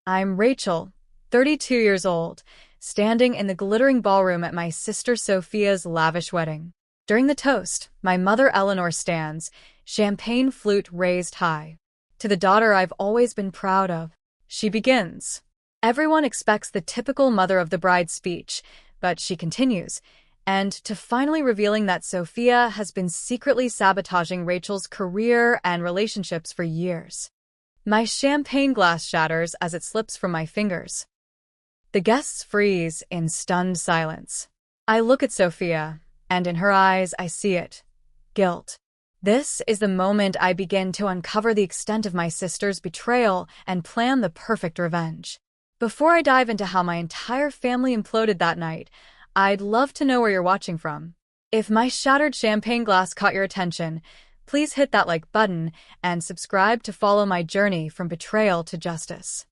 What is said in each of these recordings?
I'm Rachel, 32 years old, standing in the glittering ballroom at my sister Sophia's lavish wedding. During the toast, my mother Eleanor stands, champagne flute raised high. To the daughter I've always been proud of, she begins. Everyone expects the typical mother of the bride speech, but she continues, and to finally revealing that Sophia has been secretly sabotaging Rachel's career and relationships for years. My champagne glass shatters as it slips from my fingers. The guests freeze in stunned silence. I look at Sophia, and in her eyes I see it. Guilt. This is the moment I begin to uncover the extent of my sister's betrayal and plan the perfect revenge. Before I dive into how my entire family imploded that night, I'd love to know where you're watching from. If my shattered champagne glass caught your attention, please hit that like button and subscribe to follow my journey from betrayal to justice.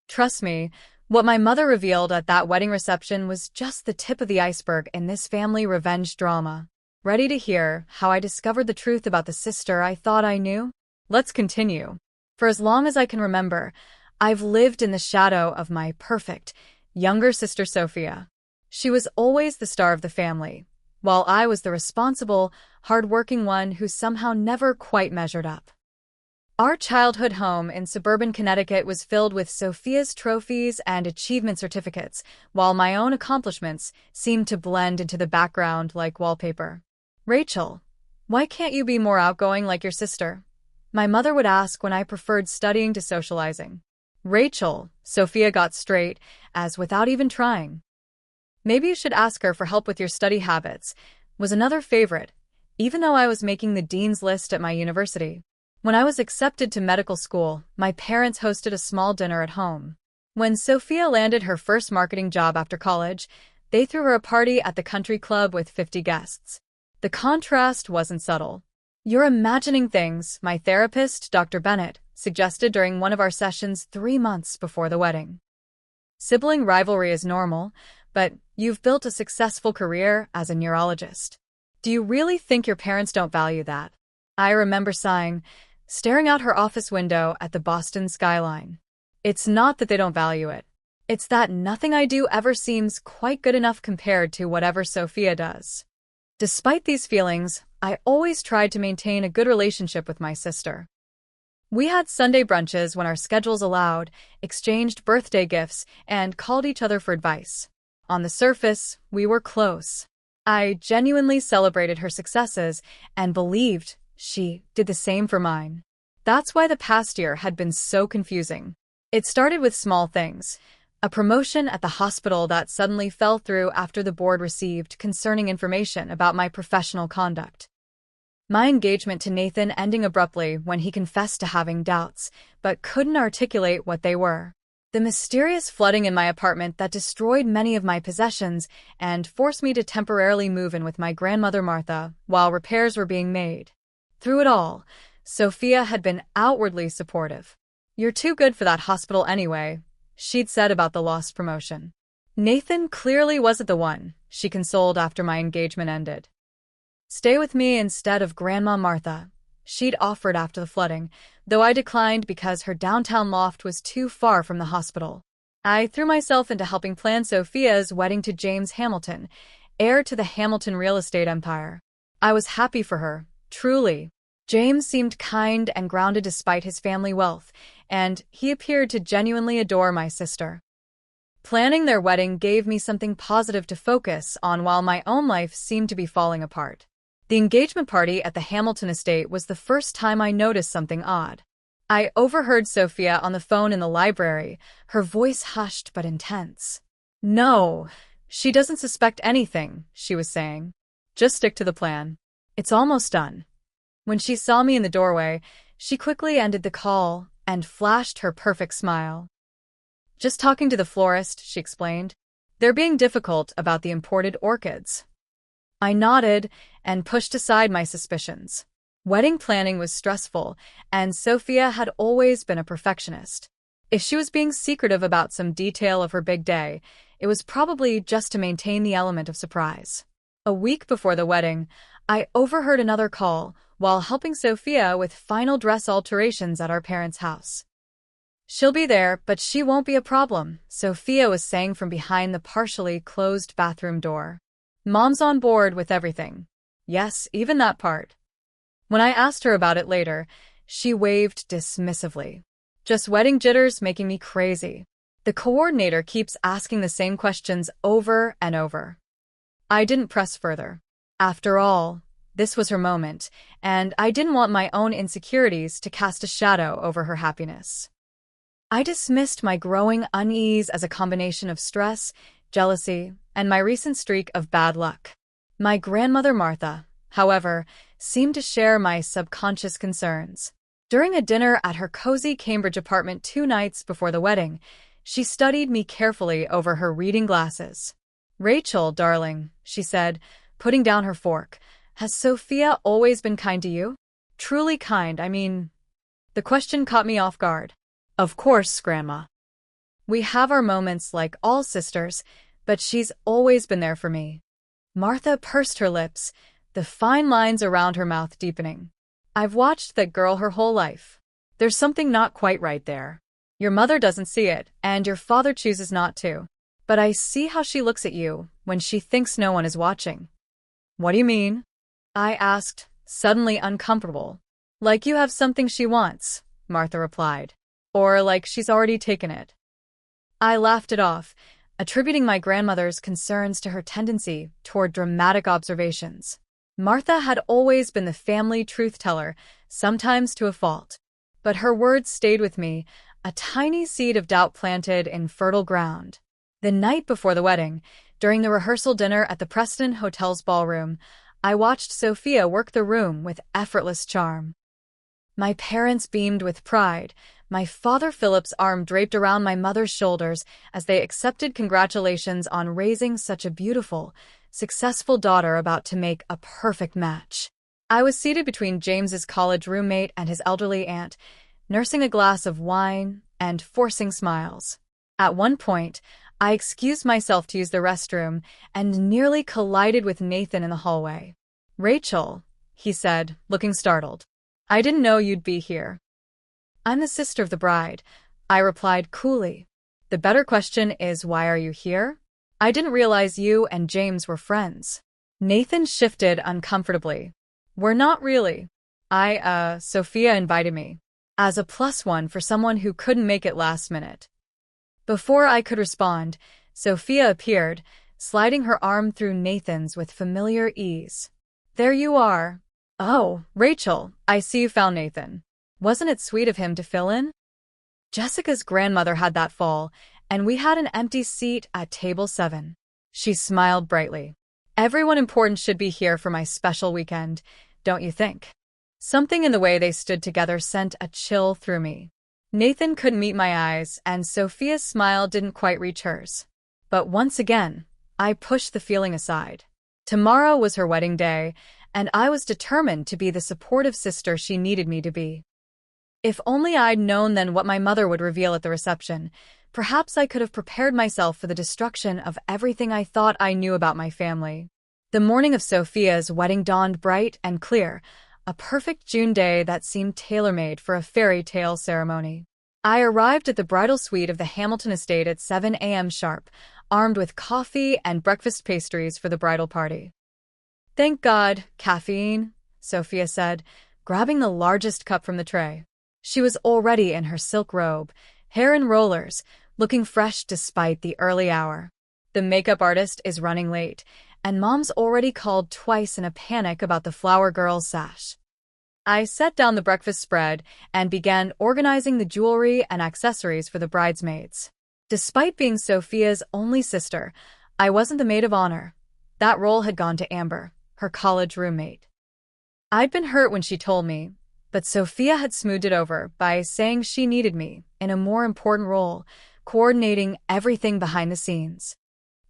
Trust me, what my mother revealed at that wedding reception was just the tip of the iceberg in this family revenge drama. Ready to hear how I discovered the truth about the sister I thought I knew? Let's continue. For as long as I can remember, I've lived in the shadow of my perfect, younger sister Sophia. She was always the star of the family, while I was the responsible, hard-working one who somehow never quite measured up. Our childhood home in suburban Connecticut was filled with Sophia's trophies and achievement certificates, while my own accomplishments seemed to blend into the background like wallpaper. Rachel, why can't you be more outgoing like your sister? My mother would ask when I preferred studying to socializing. Rachel, Sophia got straight, as without even trying. Maybe you should ask her for help with your study habits, was another favorite, even though I was making the dean's list at my university. When I was accepted to medical school, my parents hosted a small dinner at home. When Sophia landed her first marketing job after college, they threw her a party at the country club with 50 guests. The contrast wasn't subtle. You're imagining things, my therapist, Dr. Bennett, suggested during one of our sessions 3 months before the wedding. Sibling rivalry is normal, but you've built a successful career as a neurologist. Do you really think your parents don't value that? I remember sighing, staring out her office window at the Boston skyline. It's not that they don't value it. It's that nothing I do ever seems quite good enough compared to whatever Sophia does. Despite these feelings, I always tried to maintain a good relationship with my sister. We had Sunday brunches when our schedules allowed, exchanged birthday gifts, and called each other for advice. On the surface, we were close. I genuinely celebrated her successes and believed she did the same for mine. That's why the past year had been so confusing. It started with small things. A promotion at the hospital that suddenly fell through after the board received concerning information about my professional conduct. My engagement to Nathan ending abruptly when he confessed to having doubts, but couldn't articulate what they were. The mysterious flooding in my apartment that destroyed many of my possessions and forced me to temporarily move in with my grandmother Martha while repairs were being made. Through it all, Sophia had been outwardly supportive. "You're too good for that hospital anyway," she'd said about the lost promotion. Nathan clearly wasn't the one, she consoled after my engagement ended. "Stay with me instead of Grandma Martha," she'd offered after the flooding, though I declined because her downtown loft was too far from the hospital. I threw myself into helping plan Sophia's wedding to James Hamilton, heir to the Hamilton real estate empire. I was happy for her, truly. James seemed kind and grounded despite his family wealth, and he appeared to genuinely adore my sister. Planning their wedding gave me something positive to focus on while my own life seemed to be falling apart. The engagement party at the Hamilton estate was the first time I noticed something odd. I overheard Sophia on the phone in the library, her voice hushed but intense. "No, she doesn't suspect anything," she was saying. "Just stick to the plan. It's almost done." When she saw me in the doorway, she quickly ended the call and flashed her perfect smile. "Just talking to the florist," she explained. "They're being difficult about the imported orchids." I nodded and pushed aside my suspicions. Wedding planning was stressful, and Sophia had always been a perfectionist. If she was being secretive about some detail of her big day, it was probably just to maintain the element of surprise. A week before the wedding, I overheard another call while helping Sophia with final dress alterations at our parents' house. She'll be there, but she won't be a problem, Sophia was saying from behind the partially closed bathroom door. Mom's on board with everything. Yes, even that part. When I asked her about it later, she waved dismissively. Just wedding jitters making me crazy. The coordinator keeps asking the same questions over and over. I didn't press further. After all, this was her moment, and I didn't want my own insecurities to cast a shadow over her happiness. I dismissed my growing unease as a combination of stress, jealousy, and my recent streak of bad luck. My grandmother Martha, however, seemed to share my subconscious concerns. During a dinner at her cozy Cambridge apartment 2 nights before the wedding, she studied me carefully over her reading glasses. "Rachel, darling," she said, putting down her fork, "has Sophia always been kind to you?" "Truly kind, I mean." The question caught me off guard. "Of course, Grandma. We have our moments like all sisters, but she's always been there for me." Martha pursed her lips, the fine lines around her mouth deepening. "I've watched that girl her whole life. There's something not quite right there. Your mother doesn't see it, and your father chooses not to. But I see how she looks at you when she thinks no one is watching." "What do you mean?" I asked, suddenly uncomfortable. "Like you have something she wants," Martha replied. "Or like she's already taken it." I laughed it off, attributing my grandmother's concerns to her tendency toward dramatic observations. Martha had always been the family truth-teller, sometimes to a fault. But her words stayed with me, a tiny seed of doubt planted in fertile ground. The night before the wedding, during the rehearsal dinner at the Preston Hotel's ballroom, I watched Sophia work the room with effortless charm. My parents beamed with pride, my father Philip's arm draped around my mother's shoulders as they accepted congratulations on raising such a beautiful, successful daughter about to make a perfect match. I was seated between James's college roommate and his elderly aunt, nursing a glass of wine and forcing smiles. At one point, I excused myself to use the restroom and nearly collided with Nathan in the hallway. "Rachel," he said, looking startled. "I didn't know you'd be here." "I'm the sister of the bride," I replied coolly. "The better question is, why are you here? I didn't realize you and James were friends." Nathan shifted uncomfortably. "We're not really. Sophia invited me. As a +1 for someone who couldn't make it last minute." Before I could respond, Sophia appeared, sliding her arm through Nathan's with familiar ease. "There you are." "Oh, Rachel, I see you found Nathan. Wasn't it sweet of him to fill in?" Jessica's grandmother had that fall, and we had an empty seat at table 7. She smiled brightly. "Everyone important should be here for my special weekend, don't you think?" Something in the way they stood together sent a chill through me. Nathan couldn't meet my eyes, and Sophia's smile didn't quite reach hers. But once again, I pushed the feeling aside. Tomorrow was her wedding day, and I was determined to be the supportive sister she needed me to be. If only I'd known then what my mother would reveal at the reception, perhaps I could have prepared myself for the destruction of everything I thought I knew about my family. The morning of Sophia's wedding dawned bright and clear, a perfect June day that seemed tailor-made for a fairy tale ceremony. I arrived at the bridal suite of the Hamilton estate at 7 a.m. sharp, armed with coffee and breakfast pastries for the bridal party. "Thank God, caffeine," Sophia said, grabbing the largest cup from the tray. She was already in her silk robe, hair in rollers, looking fresh despite the early hour. "The makeup artist is running late, and Mom's already called twice in a panic about the flower girl's sash." I set down the breakfast spread and began organizing the jewelry and accessories for the bridesmaids. Despite being Sophia's only sister, I wasn't the maid of honor. That role had gone to Amber, her college roommate. I'd been hurt when she told me, but Sophia had smoothed it over by saying she needed me in a more important role, coordinating everything behind the scenes.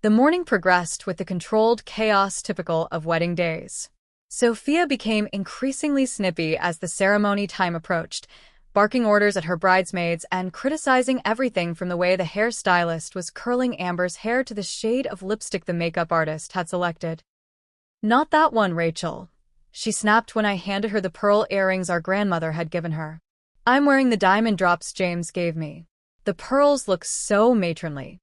The morning progressed with the controlled chaos typical of wedding days. Sophia became increasingly snippy as the ceremony time approached, barking orders at her bridesmaids and criticizing everything from the way the hairstylist was curling Amber's hair to the shade of lipstick the makeup artist had selected. "Not that one, Rachel," she snapped when I handed her the pearl earrings our grandmother had given her. "I'm wearing the diamond drops James gave me." The pearls look so matronly.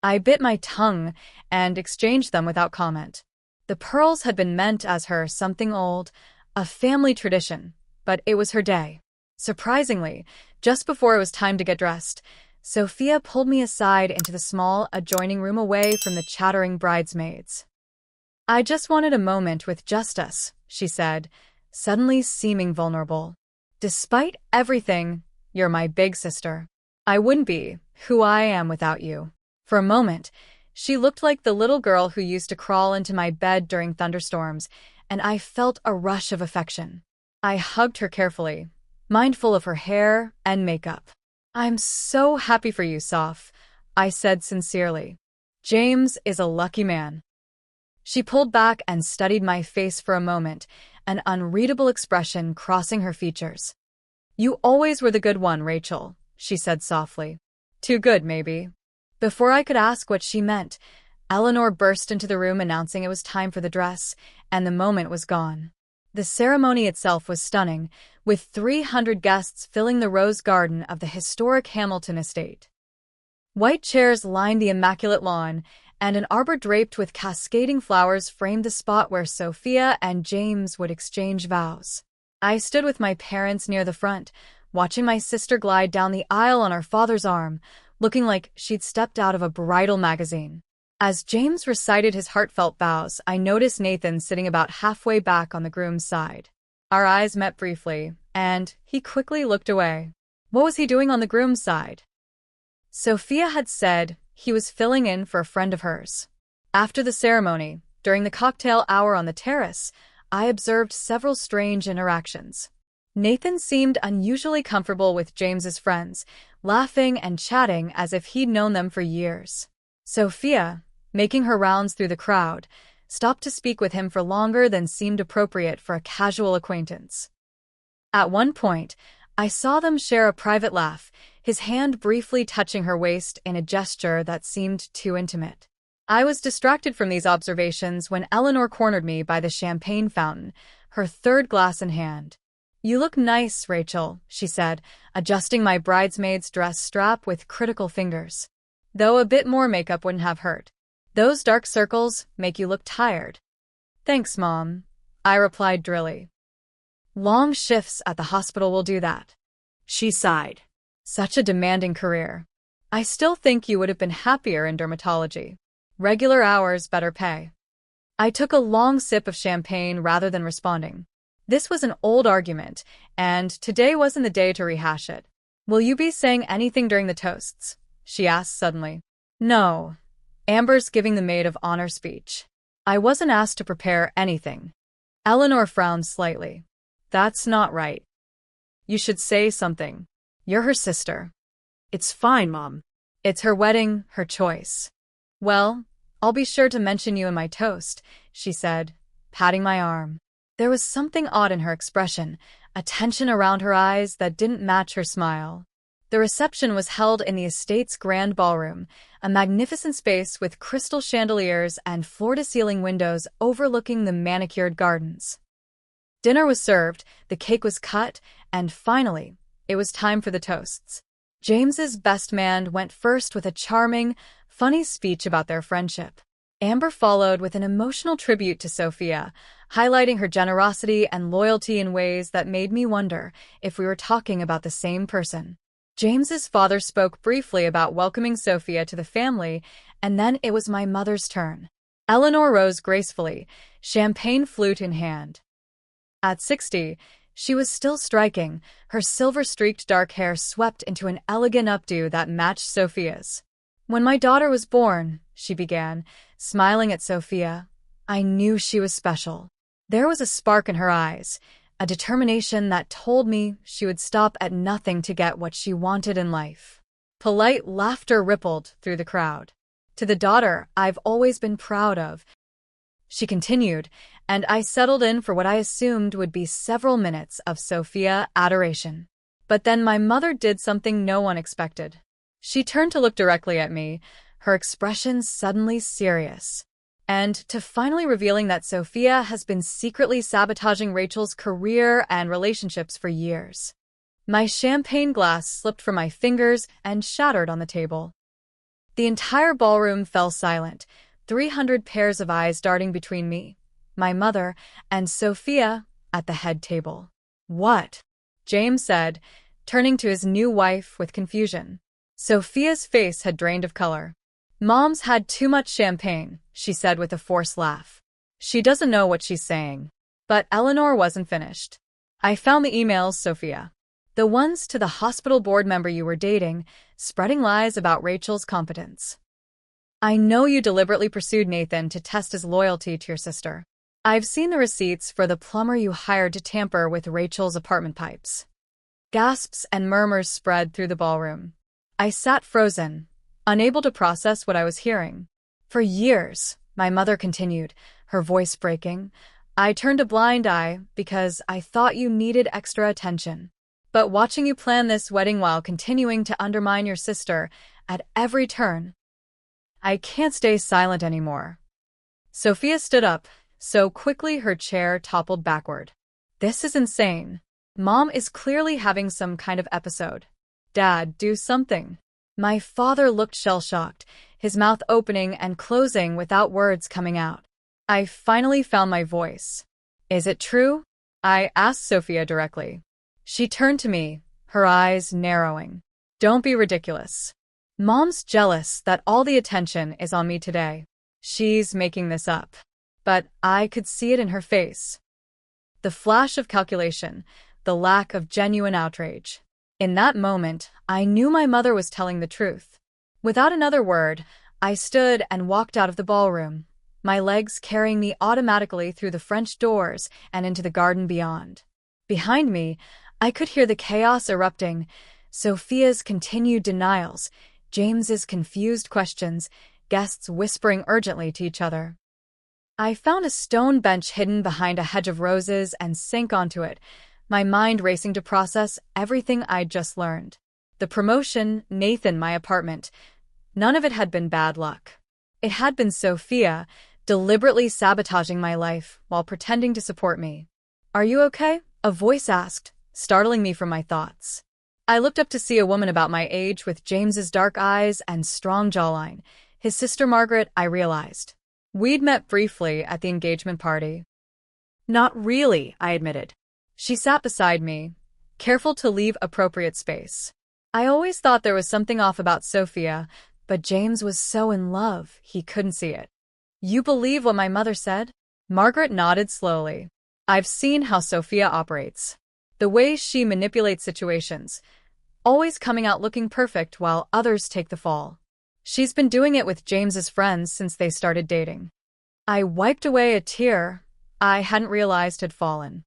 I bit my tongue and exchanged them without comment. The pearls had been meant as her something old, a family tradition, but it was her day. Surprisingly, just before it was time to get dressed, Sophia pulled me aside into the small, adjoining room away from the chattering bridesmaids. "I just wanted a moment with just us," she said, suddenly seeming vulnerable. "Despite everything, you're my big sister. I wouldn't be who I am without you." For a moment, she looked like the little girl who used to crawl into my bed during thunderstorms, and I felt a rush of affection. I hugged her carefully, mindful of her hair and makeup. "I'm so happy for you, Soph," I said sincerely. "James is a lucky man." She pulled back and studied my face for a moment, an unreadable expression crossing her features. "You always were the good one, Rachel," she said softly. "Too good, maybe." Before I could ask what she meant, Eleanor burst into the room announcing it was time for the dress, and the moment was gone. The ceremony itself was stunning, with 300 guests filling the rose garden of the historic Hamilton estate. White chairs lined the immaculate lawn, and an arbor draped with cascading flowers framed the spot where Sophia and James would exchange vows. I stood with my parents near the front, watching my sister glide down the aisle on her father's arm, looking like she'd stepped out of a bridal magazine. As James recited his heartfelt vows, I noticed Nathan sitting about halfway back on the groom's side. Our eyes met briefly, and he quickly looked away. What was he doing on the groom's side? Sophia had said he was filling in for a friend of hers. After the ceremony, during the cocktail hour on the terrace, I observed several strange interactions. Nathan seemed unusually comfortable with James's friends, laughing and chatting as if he'd known them for years. Sophia, making her rounds through the crowd, stopped to speak with him for longer than seemed appropriate for a casual acquaintance. At one point, I saw them share a private laugh, his hand briefly touching her waist in a gesture that seemed too intimate. I was distracted from these observations when Eleanor cornered me by the champagne fountain, her third glass in hand. "You look nice, Rachel," she said, adjusting my bridesmaid's dress strap with critical fingers. "Though a bit more makeup wouldn't have hurt. Those dark circles make you look tired." "Thanks, Mom," I replied drily. "Long shifts at the hospital will do that." She sighed. "Such a demanding career. I still think you would have been happier in dermatology. Regular hours, better pay." I took a long sip of champagne rather than responding. This was an old argument, and today wasn't the day to rehash it. "Will you be saying anything during the toasts?" she asked suddenly. "No. Amber's giving the maid of honor speech. I wasn't asked to prepare anything." Eleanor frowned slightly. "That's not right. You should say something. You're her sister." "It's fine, Mom. It's her wedding, her choice." "Well, I'll be sure to mention you in my toast," she said, patting my arm. There was something odd in her expression, a tension around her eyes that didn't match her smile. The reception was held in the estate's grand ballroom, a magnificent space with crystal chandeliers and floor-to-ceiling windows overlooking the manicured gardens. Dinner was served, the cake was cut, and finally, it was time for the toasts. James's best man went first with a charming, funny speech about their friendship. Amber followed with an emotional tribute to Sophia, highlighting her generosity and loyalty in ways that made me wonder if we were talking about the same person. James's father spoke briefly about welcoming Sophia to the family, and then it was my mother's turn. Eleanor rose gracefully, champagne flute in hand. At 60, she was still striking, her silver-streaked dark hair swept into an elegant updo that matched Sophia's. "When my daughter was born," she began, smiling at Sophia, "I knew she was special." There was a spark in her eyes, a determination that told me she would stop at nothing to get what she wanted in life. Polite laughter rippled through the crowd. "To the daughter I've always been proud of," she continued, and I settled in for what I assumed would be several minutes of Sophia adoration. But then my mother did something no one expected. She turned to look directly at me, her expression suddenly serious. And to finally revealing that Sophia has been secretly sabotaging Rachel's career and relationships for years. My champagne glass slipped from my fingers and shattered on the table. The entire ballroom fell silent, 300 pairs of eyes darting between me, my mother, and Sophia at the head table. "What?" James said, turning to his new wife with confusion. Sophia's face had drained of color. "Mom's had too much champagne," she said with a forced laugh. "She doesn't know what she's saying." But Eleanor wasn't finished. "I found the emails, Sophia. The ones to the hospital board member you were dating, spreading lies about Rachel's competence. I know you deliberately pursued Nathan to test his loyalty to your sister. I've seen the receipts for the plumber you hired to tamper with Rachel's apartment pipes." Gasps and murmurs spread through the ballroom. I sat frozen, unable to process what I was hearing. "For years," my mother continued, her voice breaking, "I turned a blind eye because I thought you needed extra attention. But watching you plan this wedding while continuing to undermine your sister at every turn, I can't stay silent anymore." Sophia stood up, so quickly her chair toppled backward. "This is insane. Mom is clearly having some kind of episode. Dad, do something." My father looked shell-shocked, his mouth opening and closing without words coming out. I finally found my voice. "Is it true?" I asked Sophia directly. She turned to me, her eyes narrowing. "Don't be ridiculous. Mom's jealous that all the attention is on me today. She's making this up." But I could see it in her face. The flash of calculation, the lack of genuine outrage. In that moment, I knew my mother was telling the truth. Without another word, I stood and walked out of the ballroom, my legs carrying me automatically through the French doors and into the garden beyond. Behind me, I could hear the chaos erupting, Sophia's continued denials, James's confused questions, guests whispering urgently to each other. I found a stone bench hidden behind a hedge of roses and sank onto it, my mind racing to process everything I'd just learned. The promotion, Nathan, my apartment. None of it had been bad luck. It had been Sophia, deliberately sabotaging my life while pretending to support me. "Are you okay?" a voice asked, startling me from my thoughts. I looked up to see a woman about my age with James's dark eyes and strong jawline. His sister Margaret, I realized. We'd met briefly at the engagement party. "Not really," I admitted. She sat beside me, careful to leave appropriate space. I always thought there was something off about Sophia, but James was so in love, he couldn't see it. "You believe what my mother said?" Margaret nodded slowly. "I've seen how Sophia operates. The way she manipulates situations, always coming out looking perfect while others take the fall. She's been doing it with James's friends since they started dating." I wiped away a tear I hadn't realized had fallen.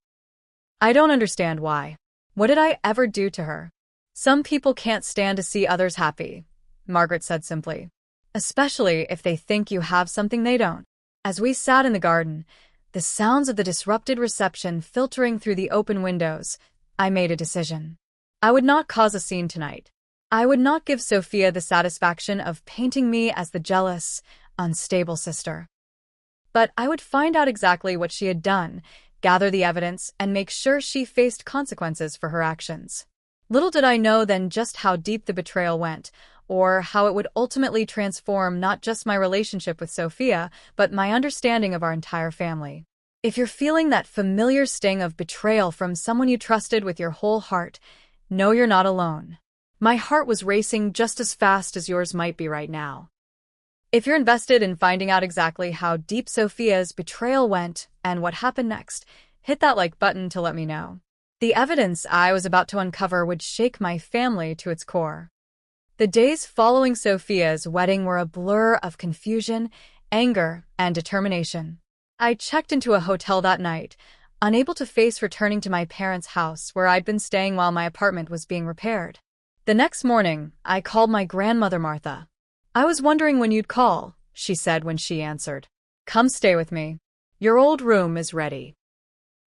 "I don't understand why. What did I ever do to her?" "Some people can't stand to see others happy," Margaret said simply. "Especially if they think you have something they don't." As we sat in the garden, the sounds of the disrupted reception filtering through the open windows, I made a decision. I would not cause a scene tonight. I would not give Sophia the satisfaction of painting me as the jealous, unstable sister. But I would find out exactly what she had done, gather the evidence, and make sure she faced consequences for her actions. Little did I know then just how deep the betrayal went, or how it would ultimately transform not just my relationship with Sophia, but my understanding of our entire family. If you're feeling that familiar sting of betrayal from someone you trusted with your whole heart, know you're not alone. My heart was racing just as fast as yours might be right now. If you're invested in finding out exactly how deep Sophia's betrayal went and what happened next, hit that like button to let me know. The evidence I was about to uncover would shake my family to its core. The days following Sophia's wedding were a blur of confusion, anger, and determination. I checked into a hotel that night, unable to face returning to my parents' house where I'd been staying while my apartment was being repaired. The next morning, I called my grandmother Martha. "I was wondering when you'd call," she said when she answered. "Come stay with me. Your old room is ready."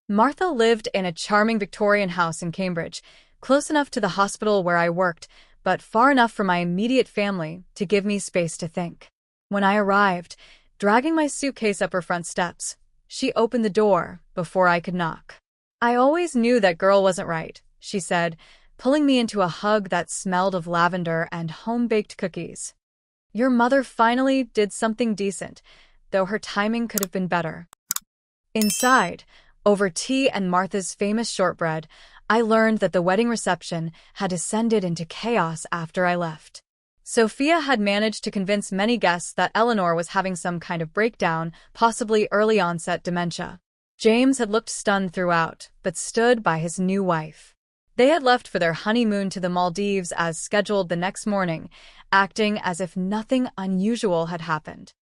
Martha lived in a charming Victorian house in Cambridge, close enough to the hospital where I worked, but far enough from my immediate family to give me space to think. When I arrived, dragging my suitcase up her front steps, she opened the door before I could knock. "I always knew that girl wasn't right," she said, pulling me into a hug that smelled of lavender and home-baked cookies. Your mother finally did something decent, though her timing could have been better. Inside, over tea and Martha's famous shortbread, I learned that the wedding reception had descended into chaos after I left. Sophia had managed to convince many guests that Eleanor was having some kind of breakdown, possibly early-onset dementia. James had looked stunned throughout, but stood by his new wife. They had left for their honeymoon to the Maldives as scheduled the next morning, acting as if nothing unusual had happened.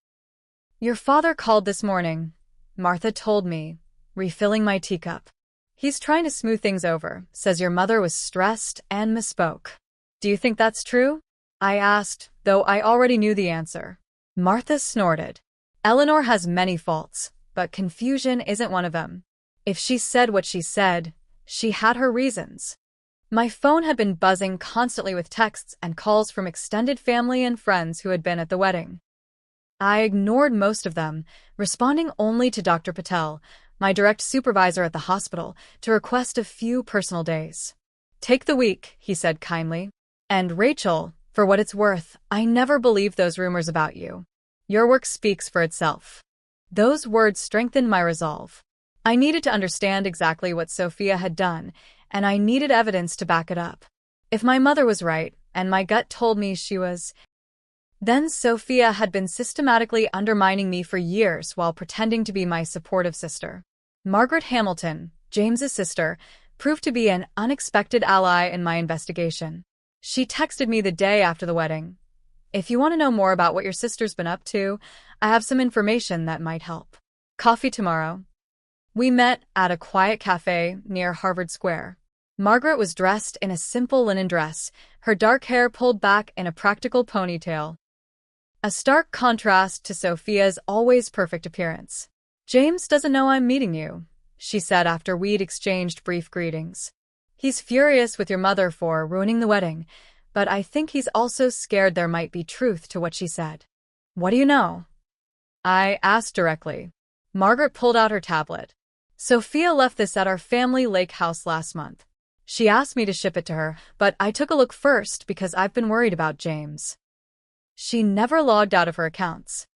"Your father called this morning," Martha told me, refilling my teacup. "He's trying to smooth things over, says your mother was stressed and misspoke." "Do you think that's true?" I asked, though I already knew the answer. Martha snorted. "Eleanor has many faults, but confusion isn't one of them. If she said what she said, she had her reasons." My phone had been buzzing constantly with texts and calls from extended family and friends who had been at the wedding. I ignored most of them, responding only to Dr. Patel, my direct supervisor at the hospital, to request a few personal days. "Take the week," he said kindly. "And Rachel, for what it's worth, I never believed those rumors about you. Your work speaks for itself." Those words strengthened my resolve. I needed to understand exactly what Sophia had done, and I needed evidence to back it up. If my mother was right, and my gut told me she was, then Sophia had been systematically undermining me for years while pretending to be my supportive sister. Margaret Hamilton, James's sister, proved to be an unexpected ally in my investigation. She texted me the day after the wedding. "If you want to know more about what your sister's been up to, I have some information that might help. Coffee tomorrow." We met at a quiet cafe near Harvard Square. Margaret was dressed in a simple linen dress, her dark hair pulled back in a practical ponytail. A stark contrast to Sophia's always perfect appearance. "James doesn't know I'm meeting you," she said after we'd exchanged brief greetings. "He's furious with your mother for ruining the wedding, but I think he's also scared there might be truth to what she said." "What do you know?" I asked directly. Margaret pulled out her tablet. "Sophia left this at our family lake house last month. She asked me to ship it to her, but I took a look first because I've been worried about James." She never logged out of her accounts.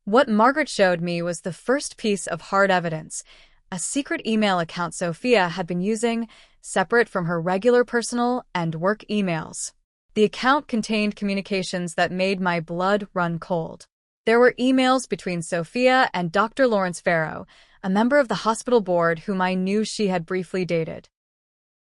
What Margaret showed me was the first piece of hard evidence, a secret email account Sophia had been using, separate from her regular personal and work emails. The account contained communications that made my blood run cold. There were emails between Sophia and Dr. Lawrence Farrow, a member of the hospital board whom I knew she had briefly dated.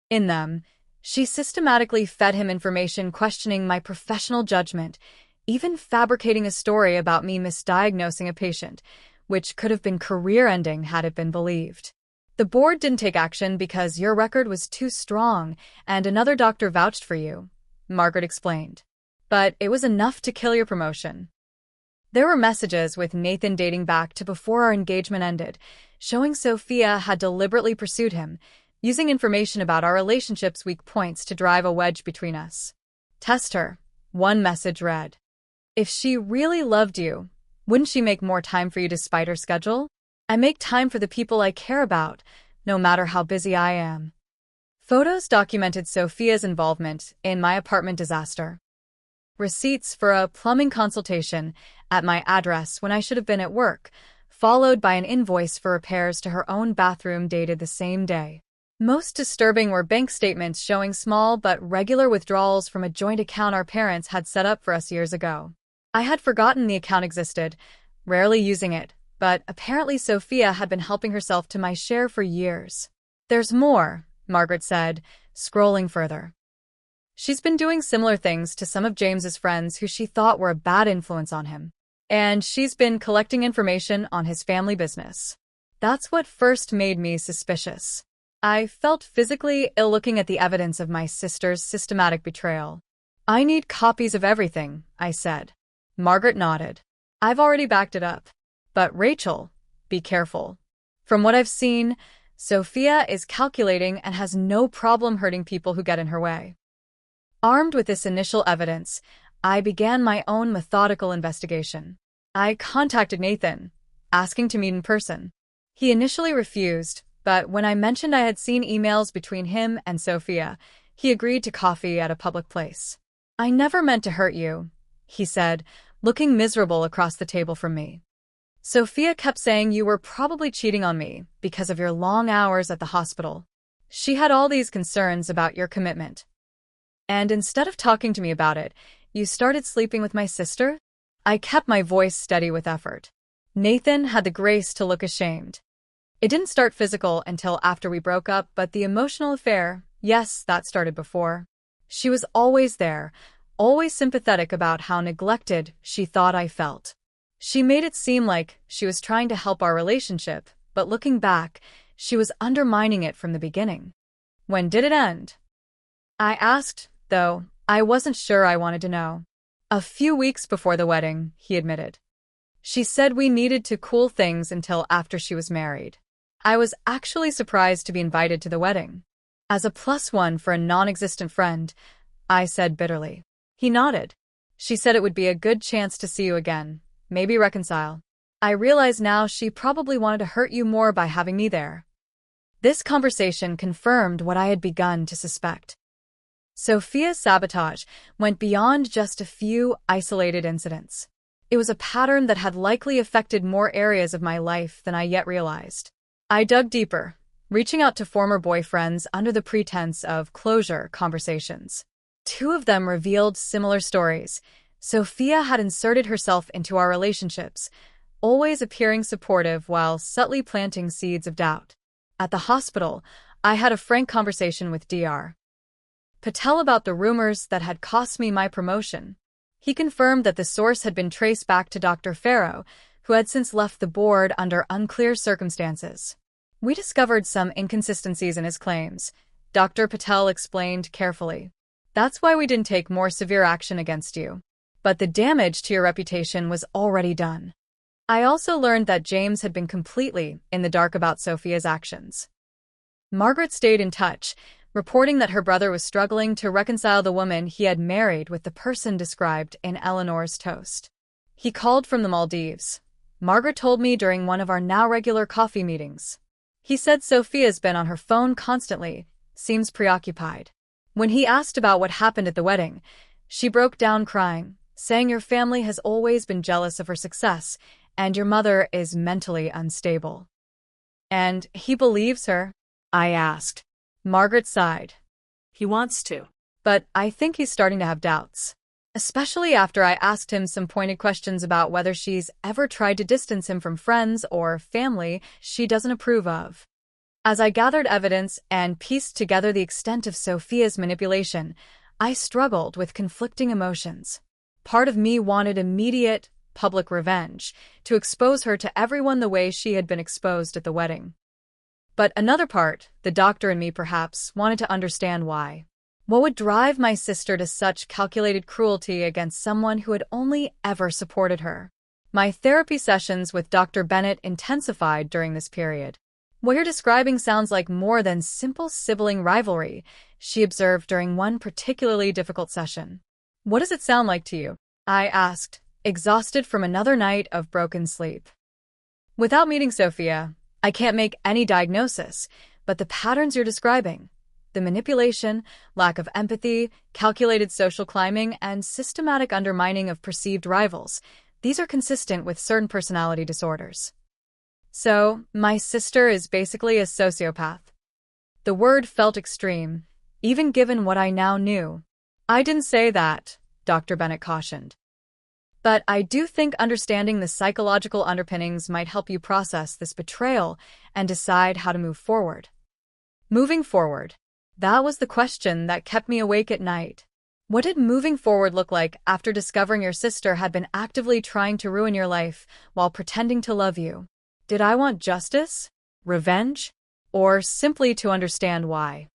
In them, she systematically fed him information questioning my professional judgment, even fabricating a story about me misdiagnosing a patient, which could have been career-ending had it been believed. "The board didn't take action because your record was too strong and another doctor vouched for you," Margaret explained. "But it was enough to kill your promotion." There were messages with Nathan dating back to before our engagement ended, showing Sophia had deliberately pursued him, using information about our relationship's weak points to drive a wedge between us. "Test her," one message read. "If she really loved you, wouldn't she make more time for you despite her schedule? I make time for the people I care about, no matter how busy I am." Photos documented Sophia's involvement in my apartment disaster. Receipts for a plumbing consultation at my address when I should have been at work, followed by an invoice for repairs to her own bathroom dated the same day. Most disturbing were bank statements showing small but regular withdrawals from a joint account our parents had set up for us years ago. I had forgotten the account existed, rarely using it, but apparently Sophia had been helping herself to my share for years. "There's more," Margaret said, scrolling further. "She's been doing similar things to some of James's friends who she thought were a bad influence on him. And she's been collecting information on his family business." That's what first made me suspicious. I felt physically ill looking at the evidence of my sister's systematic betrayal. "I need copies of everything," I said. Margaret nodded. "I've already backed it up. But Rachel, be careful. From what I've seen, Sophia is calculating and has no problem hurting people who get in her way." Armed with this initial evidence, I began my own methodical investigation. I contacted Nathan, asking to meet in person. He initially refused, but when I mentioned I had seen emails between him and Sophia, He agreed to coffee at a public place. "I never meant to hurt you," he said, looking miserable across the table from me. "Sophia kept saying you were probably cheating on me because of your long hours at the hospital. She had all these concerns about your commitment. And instead of talking to me about it, you started sleeping with my sister?" I kept my voice steady with effort. Nathan had the grace to look ashamed. "It didn't start physical until after we broke up, but the emotional affair, yes, that started before. She was always there, always sympathetic about how neglected she thought I felt. She made it seem like she was trying to help our relationship, but looking back, she was undermining it from the beginning." "When did it end?" I asked, though I wasn't sure I wanted to know. "A few weeks before the wedding," he admitted. "She said we needed to cool things until after she was married." I was actually surprised to be invited to the wedding. "As a +1 for a non-existent friend," I said bitterly. He nodded. "She said it would be a good chance to see you again, maybe reconcile. I realize now she probably wanted to hurt you more by having me there." This conversation confirmed what I had begun to suspect. Sophia's sabotage went beyond just a few isolated incidents. It was a pattern that had likely affected more areas of my life than I yet realized. I dug deeper, reaching out to former boyfriends under the pretense of closure conversations. 2 of them revealed similar stories. Sophia had inserted herself into our relationships, always appearing supportive while subtly planting seeds of doubt. At the hospital, I had a frank conversation with Dr. Patel about the rumors that had cost me my promotion. He confirmed that the source had been traced back to Dr. Farrow, who had since left the board under unclear circumstances. "We discovered some inconsistencies in his claims," Dr. Patel explained carefully. "That's why we didn't take more severe action against you. But the damage to your reputation was already done." I also learned that James had been completely in the dark about Sophia's actions. Margaret stayed in touch, reporting that her brother was struggling to reconcile the woman he had married with the person described in Eleanor's toast. "He called from the Maldives," Margaret told me during one of our now regular coffee meetings. "He said Sophia's been on her phone constantly, seems preoccupied. When he asked about what happened at the wedding, she broke down crying, saying your family has always been jealous of her success, and your mother is mentally unstable." "And he believes her?" I asked. Margaret sighed. "He wants to. But I think he's starting to have doubts. Especially after I asked him some pointed questions about whether she's ever tried to distance him from friends or family she doesn't approve of." As I gathered evidence and pieced together the extent of Sophia's manipulation, I struggled with conflicting emotions. Part of me wanted immediate, public revenge, to expose her to everyone the way she had been exposed at the wedding. But another part, the doctor in me perhaps, wanted to understand why. What would drive my sister to such calculated cruelty against someone who had only ever supported her? My therapy sessions with Dr. Bennett intensified during this period. "What you're describing sounds like more than simple sibling rivalry," she observed during one particularly difficult session. "What does it sound like to you?" I asked, exhausted from another night of broken sleep. "Without meeting Sophia, I can't make any diagnosis, but the patterns you're describing, the manipulation, lack of empathy, calculated social climbing, and systematic undermining of perceived rivals, these are consistent with certain personality disorders." "So, my sister is basically a sociopath." The word felt extreme, even given what I now knew. "I didn't say that," Dr. Bennett cautioned. "But I do think understanding the psychological underpinnings might help you process this betrayal and decide how to move forward." Moving forward. That was the question that kept me awake at night. What did moving forward look like after discovering your sister had been actively trying to ruin your life while pretending to love you? Did I want justice, revenge, or simply to understand why?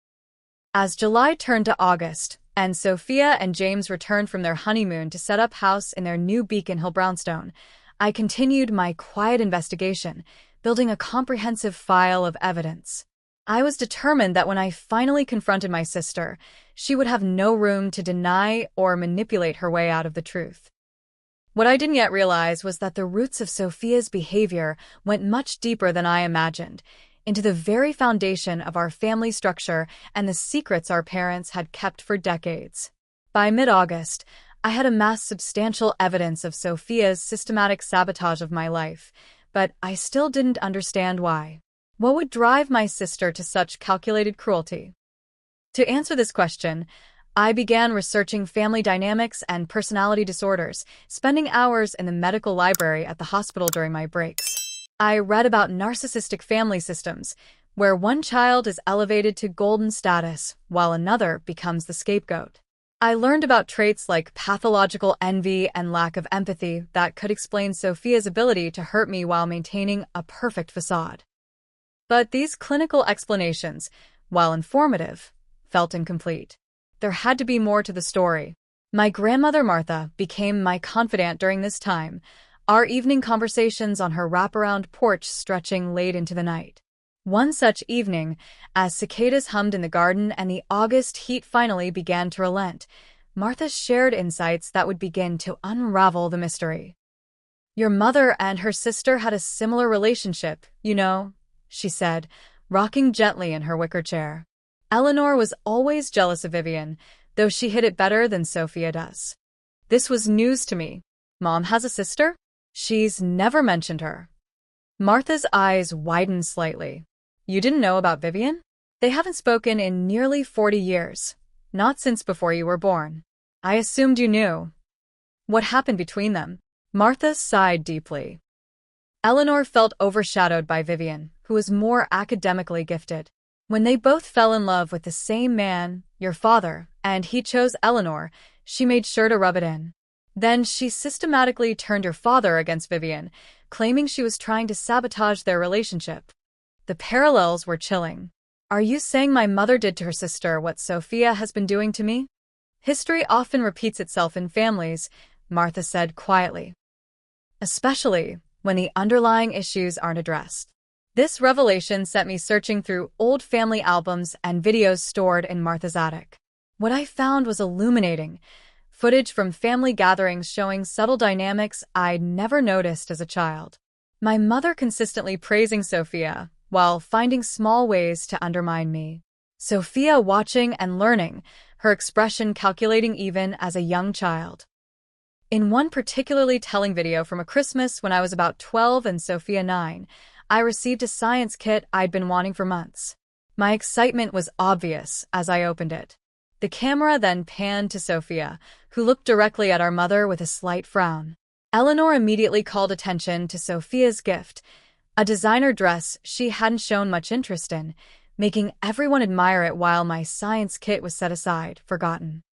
As July turned to August, and Sophia and James returned from their honeymoon to set up house in their new Beacon Hill brownstone, I continued my quiet investigation, building a comprehensive file of evidence. I was determined that when I finally confronted my sister, she would have no room to deny or manipulate her way out of the truth. What I didn't yet realize was that the roots of Sophia's behavior went much deeper than I imagined. into the very foundation of our family structure and the secrets our parents had kept for decades. By mid-August, I had amassed substantial evidence of Sophia's systematic sabotage of my life, but I still didn't understand why. What would drive my sister to such calculated cruelty? To answer this question, I began researching family dynamics and personality disorders, spending hours in the medical library at the hospital during my breaks. I read about narcissistic family systems, where one child is elevated to golden status while another becomes the scapegoat. I learned about traits like pathological envy and lack of empathy that could explain Sophia's ability to hurt me while maintaining a perfect facade. But these clinical explanations, while informative, felt incomplete. There had to be more to the story. My grandmother Martha became my confidant during this time, our evening conversations on her wraparound porch stretching late into the night. One such evening, as cicadas hummed in the garden and the August heat finally began to relent, Martha shared insights that would begin to unravel the mystery. "Your mother and her sister had a similar relationship, you know," she said, rocking gently in her wicker chair. "Eleanor was always jealous of Vivian, though she hid it better than Sophia does." This was news to me. "Mom has a sister? She's never mentioned her." Martha's eyes widened slightly. "You didn't know about Vivian? They haven't spoken in nearly 40 years. Not since before you were born. I assumed you knew." "What happened between them?" Martha sighed deeply. "Eleanor felt overshadowed by Vivian, who was more academically gifted. When they both fell in love with the same man, your father, and he chose Eleanor, she made sure to rub it in. Then she systematically turned your father against Vivian, claiming she was trying to sabotage their relationship." The parallels were chilling. "Are you saying my mother did to her sister what Sophia has been doing to me?" "History often repeats itself in families," Martha said quietly. "Especially when the underlying issues aren't addressed." This revelation sent me searching through old family albums and videos stored in Martha's attic. What I found was illuminating. Footage from family gatherings showing subtle dynamics I'd never noticed as a child. My mother consistently praising Sophia, while finding small ways to undermine me. Sophia watching and learning, her expression calculating even as a young child. In one particularly telling video from a Christmas when I was about 12 and Sophia 9, I received a science kit I'd been wanting for months. My excitement was obvious as I opened it. The camera then panned to Sophia, who looked directly at our mother with a slight frown. Eleanor immediately called attention to Sophia's gift, a designer dress she hadn't shown much interest in, making everyone admire it while my science kit was set aside, forgotten.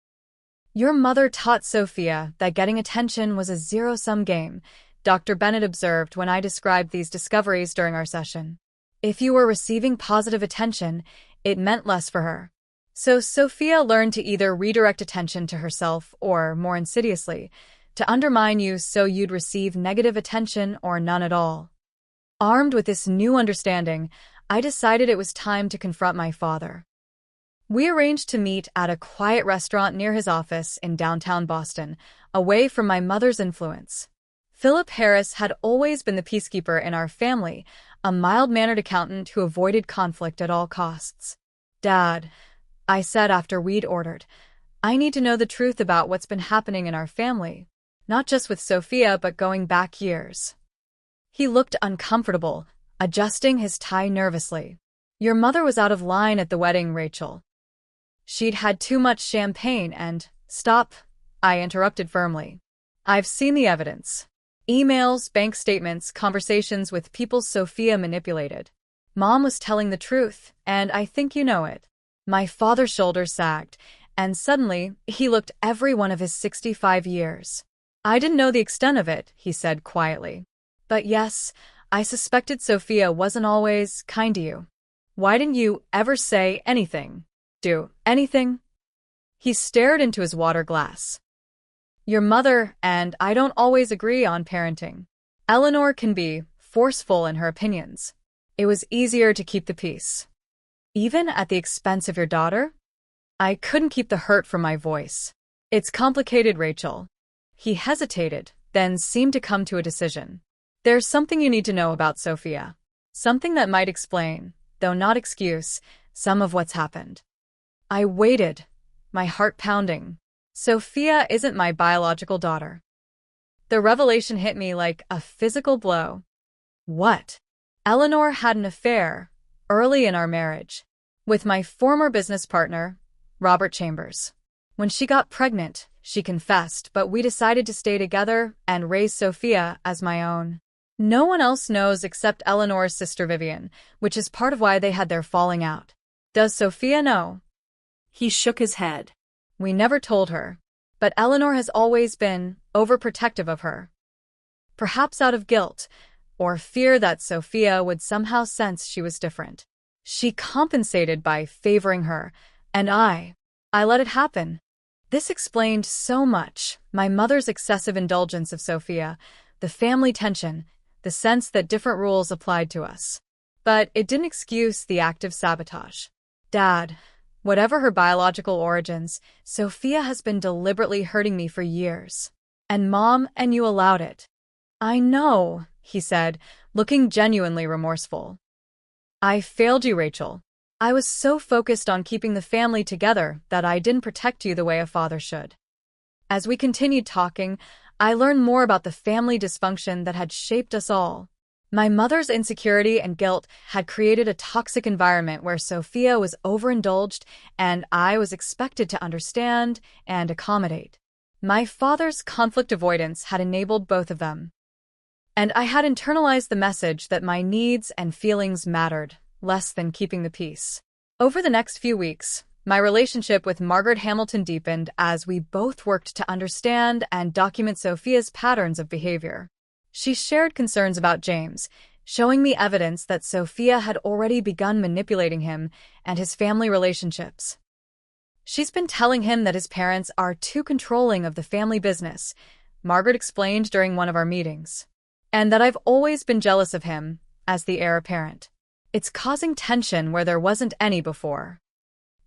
"Your mother taught Sophia that getting attention was a zero-sum game," Dr. Bennett observed when I described these discoveries during our session. "If you were receiving positive attention, it meant less for her. So Sophia learned to either redirect attention to herself or, more insidiously, to undermine you so you'd receive negative attention or none at all." Armed with this new understanding, I decided it was time to confront my father. We arranged to meet at a quiet restaurant near his office in downtown Boston, away from my mother's influence. Philip Harris had always been the peacekeeper in our family, a mild-mannered accountant who avoided conflict at all costs. "Dad," I said after we'd ordered, "I need to know the truth about what's been happening in our family, not just with Sophia but going back years." He looked uncomfortable, adjusting his tie nervously. "Your mother was out of line at the wedding, Rachel. She'd had too much champagne and—" "Stop," I interrupted firmly. "I've seen the evidence. Emails, bank statements, conversations with people Sophia manipulated. Mom was telling the truth, and I think you know it." My father's shoulders sagged, and suddenly he looked every one of his 65 years. "I didn't know the extent of it," he said quietly. "But yes, I suspected Sophia wasn't always kind to you. Why didn't you ever say anything? Do anything?" He stared into his water glass. "Your mother and I don't always agree on parenting. Eleanor can be forceful in her opinions. It was easier to keep the peace." "Even at the expense of your daughter?" I couldn't keep the hurt from my voice. "It's complicated, Rachel." He hesitated, then seemed to come to a decision. "There's something you need to know about Sophia. Something that might explain though not excuse, some of what's happened. I waited, my heart pounding. Sophia isn't my biological daughter. The revelation hit me like a physical blow. What? Eleanor had an affair, early in our marriage, with my former business partner, Robert Chambers. When she got pregnant, she confessed, but we decided to stay together and raise Sophia as my own. No one else knows except Eleanor's sister Vivian, which is part of why they had their falling out. Does Sophia know? He shook his head. We never told her, but Eleanor has always been overprotective of her. Perhaps out of guilt, or fear that Sophia would somehow sense she was different. She compensated by favoring her, and I let it happen. This explained so much: my mother's excessive indulgence of Sophia, the family tension, the sense that different rules applied to us. But it didn't excuse the active sabotage. Dad, whatever her biological origins, Sophia has been deliberately hurting me for years. And Mom and you allowed it. I know, he said, looking genuinely remorseful. I failed you, Rachel. I was so focused on keeping the family together that I didn't protect you the way a father should. As we continued talking, I learned more about the family dysfunction that had shaped us all. My mother's insecurity and guilt had created a toxic environment where Sophia was overindulged and I was expected to understand and accommodate. My father's conflict avoidance had enabled both of them. And I had internalized the message that my needs and feelings mattered less than keeping the peace. Over the next few weeks, my relationship with Margaret Hamilton deepened as we both worked to understand and document Sophia's patterns of behavior. She shared concerns about James, showing me evidence that Sophia had already begun manipulating him and his family relationships. She's been telling him that his parents are too controlling of the family business, Margaret explained during one of our meetings, and that I've always been jealous of him as the heir apparent. It's causing tension where there wasn't any before.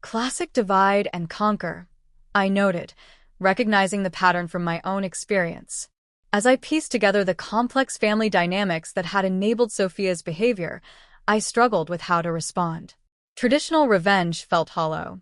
Classic divide and conquer, I noted, recognizing the pattern from my own experience. As I pieced together the complex family dynamics that had enabled Sophia's behavior, I struggled with how to respond. Traditional revenge felt hollow.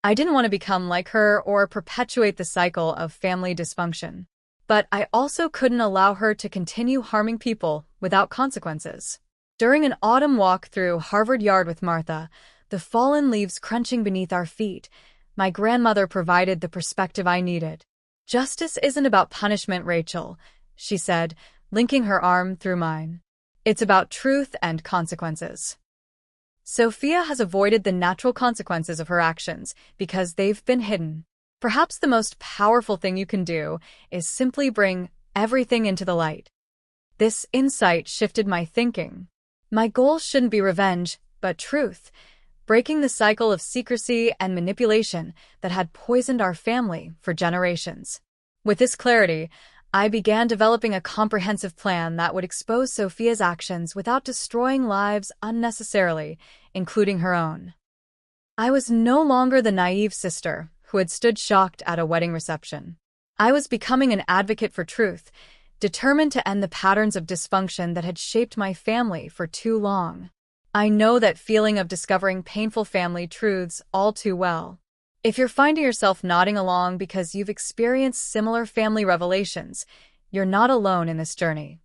I didn't want to become like her or perpetuate the cycle of family dysfunction. But I also couldn't allow her to continue harming people without consequences. During an autumn walk through Harvard Yard with Martha, the fallen leaves crunching beneath our feet, my grandmother provided the perspective I needed. Justice isn't about punishment, Rachel, she said, linking her arm through mine. It's about truth and consequences. Sophia has avoided the natural consequences of her actions because they've been hidden. Perhaps the most powerful thing you can do is simply bring everything into the light. This insight shifted my thinking. My goal shouldn't be revenge, but truth, breaking the cycle of secrecy and manipulation that had poisoned our family for generations. With this clarity, I began developing a comprehensive plan that would expose Sophia's actions without destroying lives unnecessarily, including her own. I was no longer the naive sister who had stood shocked at a wedding reception. I was becoming an advocate for truth, determined to end the patterns of dysfunction that had shaped my family for too long. I know that feeling of discovering painful family truths all too well. If you're finding yourself nodding along because you've experienced similar family revelations, you're not alone in this journey.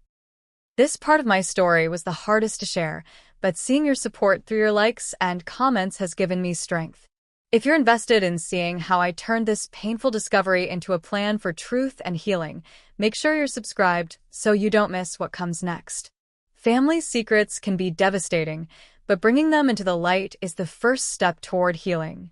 This part of my story was the hardest to share, but seeing your support through your likes and comments has given me strength. If you're invested in seeing how I turned this painful discovery into a plan for truth and healing, make sure you're subscribed so you don't miss what comes next. Family secrets can be devastating, but bringing them into the light is the first step toward healing.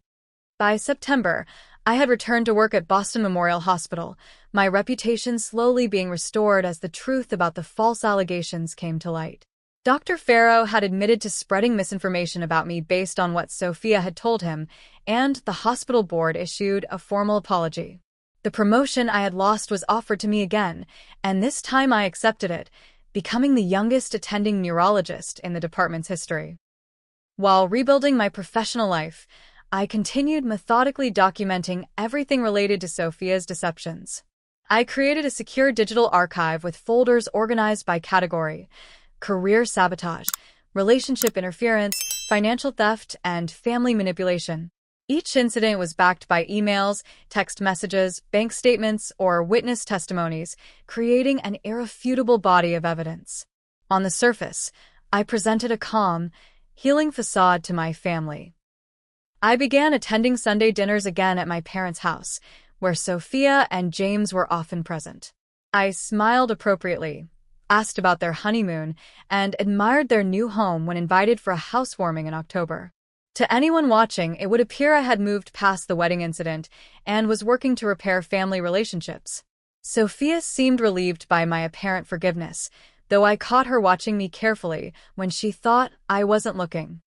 By September, I had returned to work at Boston Memorial Hospital, my reputation slowly being restored as the truth about the false allegations came to light. Dr. Farrow had admitted to spreading misinformation about me based on what Sophia had told him, and the hospital board issued a formal apology. The promotion I had lost was offered to me again, and this time I accepted it, becoming the youngest attending neurologist in the department's history. While rebuilding my professional life, I continued methodically documenting everything related to Sophia's deceptions. I created a secure digital archive with folders organized by category: career sabotage, relationship interference, financial theft, and family manipulation. Each incident was backed by emails, text messages, bank statements, or witness testimonies, creating an irrefutable body of evidence. On the surface, I presented a calm, healing facade to my family. I began attending Sunday dinners again at my parents' house, where Sophia and James were often present. I smiled appropriately, asked about their honeymoon, and admired their new home when invited for a housewarming in October. To anyone watching, it would appear I had moved past the wedding incident and was working to repair family relationships. Sophia seemed relieved by my apparent forgiveness, though I caught her watching me carefully when she thought I wasn't looking.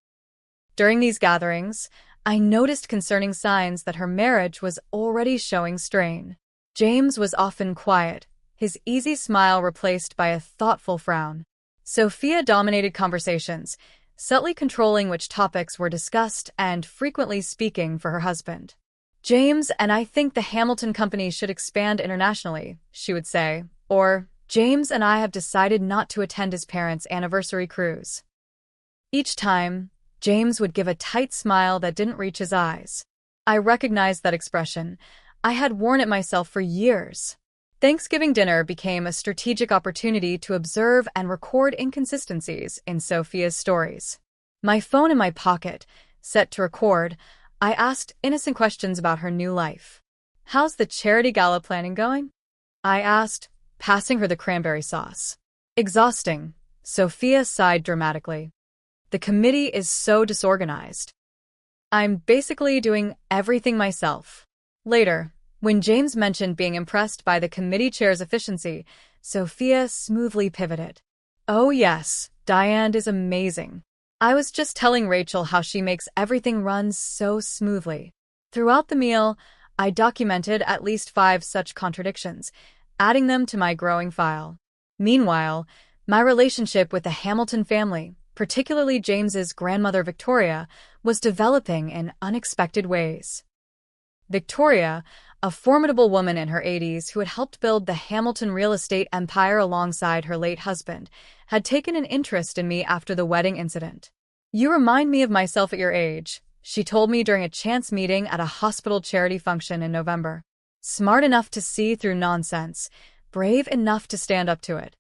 During these gatherings, I noticed concerning signs that her marriage was already showing strain. James was often quiet, his easy smile replaced by a thoughtful frown. Sophia dominated conversations, subtly controlling which topics were discussed and frequently speaking for her husband. "James and I think the Hamilton Company should expand internationally," she would say, or, "James and I have decided not to attend his parents' anniversary cruise." Each time, James would give a tight smile that didn't reach his eyes. I recognized that expression. I had worn it myself for years. Thanksgiving dinner became a strategic opportunity to observe and record inconsistencies in Sophia's stories. My phone in my pocket, set to record, I asked innocent questions about her new life. "How's the charity gala planning going?" I asked, passing her the cranberry sauce. "Exhausting," Sophia sighed dramatically. "The committee is so disorganized. I'm basically doing everything myself." Later, when James mentioned being impressed by the committee chair's efficiency, Sophia smoothly pivoted. "Oh yes, Diane is amazing. I was just telling Rachel how she makes everything run so smoothly." Throughout the meal, I documented at least 5 such contradictions, adding them to my growing file. Meanwhile, my relationship with the Hamilton family, particularly James's grandmother Victoria, was developing in unexpected ways. Victoria, a formidable woman in her 80s who had helped build the Hamilton real estate empire alongside her late husband, had taken an interest in me after the wedding incident. "You remind me of myself at your age," she told me during a chance meeting at a hospital charity function in November. "Smart enough to see through nonsense, brave enough to stand up to it."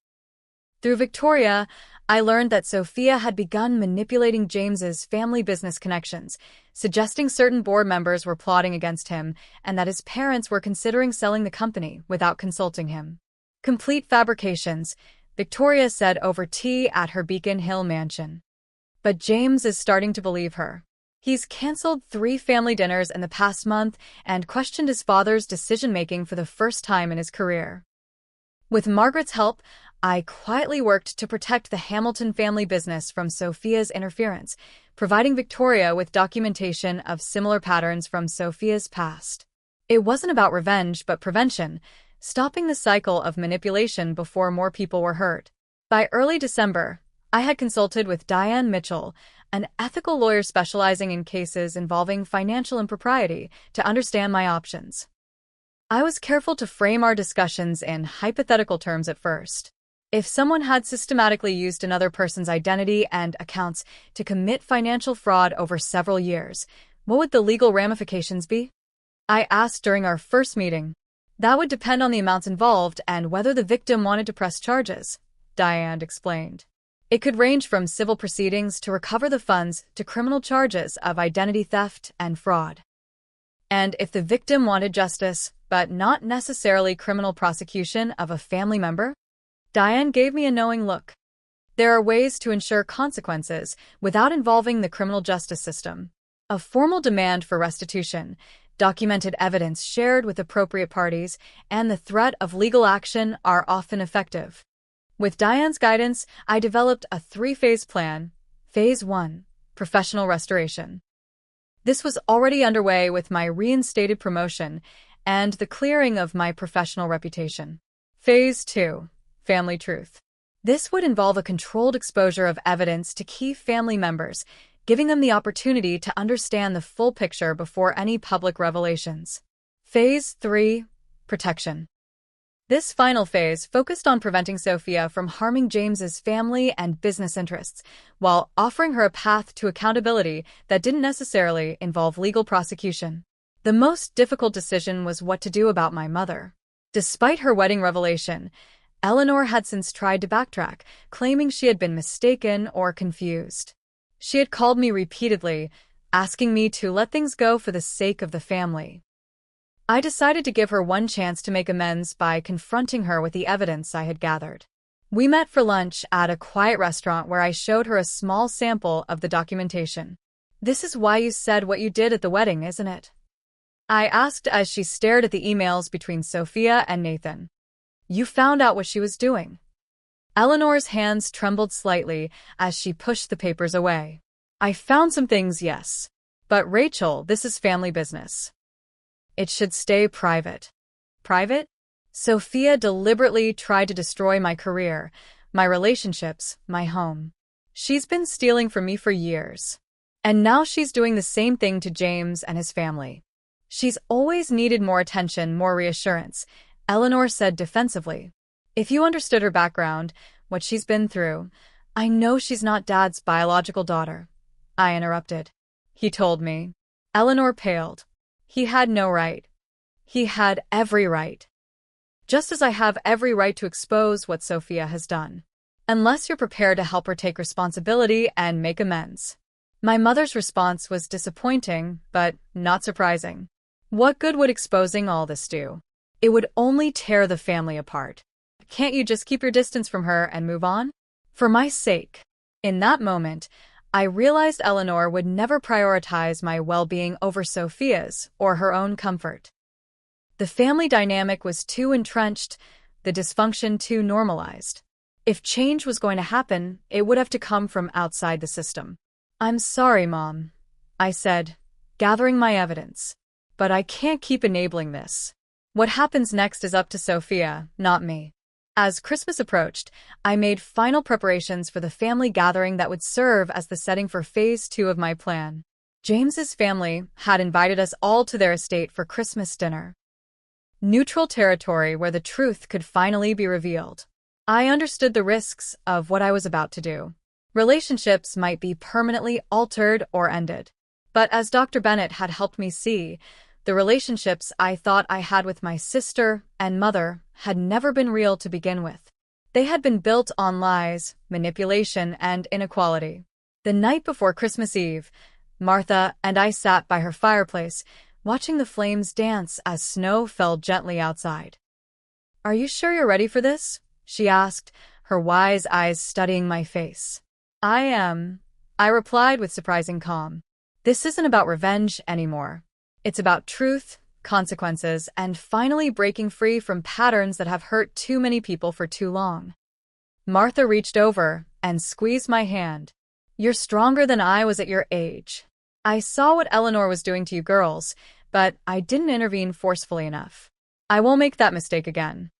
Through Victoria, I learned that Sophia had begun manipulating James's family business connections, suggesting certain board members were plotting against him and that his parents were considering selling the company without consulting him. Complete fabrications, Victoria said over tea at her Beacon Hill mansion. But James is starting to believe her. He's canceled 3 family dinners in the past month and questioned his father's decision-making for the first time in his career. With Margaret's help, I quietly worked to protect the Hamilton family business from Sophia's interference, providing Victoria with documentation of similar patterns from Sophia's past. It wasn't about revenge but prevention, stopping the cycle of manipulation before more people were hurt. By early December, I had consulted with Diane Mitchell, an ethical lawyer specializing in cases involving financial impropriety, to understand my options. I was careful to frame our discussions in hypothetical terms at first. If someone had systematically used another person's identity and accounts to commit financial fraud over several years, what would the legal ramifications be? I asked during our first meeting. "That would depend on the amounts involved and whether the victim wanted to press charges," Diane explained. "It could range from civil proceedings to recover the funds to criminal charges of identity theft and fraud. And if the victim wanted justice, but not necessarily criminal prosecution of a family member?" Diane gave me a knowing look. "There are ways to ensure consequences without involving the criminal justice system. A formal demand for restitution, documented evidence shared with appropriate parties, and the threat of legal action are often effective." With Diane's guidance, I developed a 3-phase plan. Phase 1: Professional restoration. This was already underway with my reinstated promotion and the clearing of my professional reputation. Phase 2: Family truth. This would involve a controlled exposure of evidence to key family members, giving them the opportunity to understand the full picture before any public revelations. Phase 3: Protection. This final phase focused on preventing Sophia from harming James's family and business interests, while offering her a path to accountability that didn't necessarily involve legal prosecution. The most difficult decision was what to do about my mother. Despite her wedding revelation, Eleanor had since tried to backtrack, claiming she had been mistaken or confused. She had called me repeatedly, asking me to let things go for the sake of the family. I decided to give her one chance to make amends by confronting her with the evidence I had gathered. We met for lunch at a quiet restaurant where I showed her a small sample of the documentation. "This is why you said what you did at the wedding, isn't it?" I asked as she stared at the emails between Sophia and Nathan. "You found out what she was doing." Eleanor's hands trembled slightly as she pushed the papers away. "I found some things, yes. But Rachel, this is family business. It should stay private." Private? Sophia deliberately tried to destroy my career, my relationships, my home. She's been stealing from me for years. And now she's doing the same thing to James and his family. She's always needed more attention, more reassurance, Eleanor said defensively. "If you understood her background, what she's been through, I know she's not Dad's biological daughter," I interrupted. "He told me." Eleanor paled. "He had no right. He had every right. Just as I have every right to expose what Sophia has done. Unless you're prepared to help her take responsibility and make amends." My mother's response was disappointing, but not surprising. What good would exposing all this do? It would only tear the family apart. Can't you just keep your distance from her and move on? For my sake. In that moment, I realized Eleanor would never prioritize my well-being over Sophia's or her own comfort. The family dynamic was too entrenched, the dysfunction too normalized. If change was going to happen, it would have to come from outside the system. "I'm sorry, Mom," I said, gathering my evidence. "But I can't keep enabling this. What happens next is up to Sophia, not me." As Christmas approached, I made final preparations for the family gathering that would serve as the setting for Phase 2 of my plan. James's family had invited us all to their estate for Christmas dinner. Neutral territory where the truth could finally be revealed. I understood the risks of what I was about to do. Relationships might be permanently altered or ended. But as Dr. Bennett had helped me see, the relationships I thought I had with my sister and mother had never been real to begin with. They had been built on lies, manipulation, and inequality. The night before Christmas Eve, Martha and I sat by her fireplace, watching the flames dance as snow fell gently outside. "Are you sure you're ready for this?" she asked, her wise eyes studying my face. "I am," I replied with surprising calm. "This isn't about revenge anymore. It's about truth, consequences, and finally breaking free from patterns that have hurt too many people for too long." Martha reached over and squeezed my hand. "You're stronger than I was at your age. I saw what Eleanor was doing to you girls, but I didn't intervene forcefully enough. I won't make that mistake again."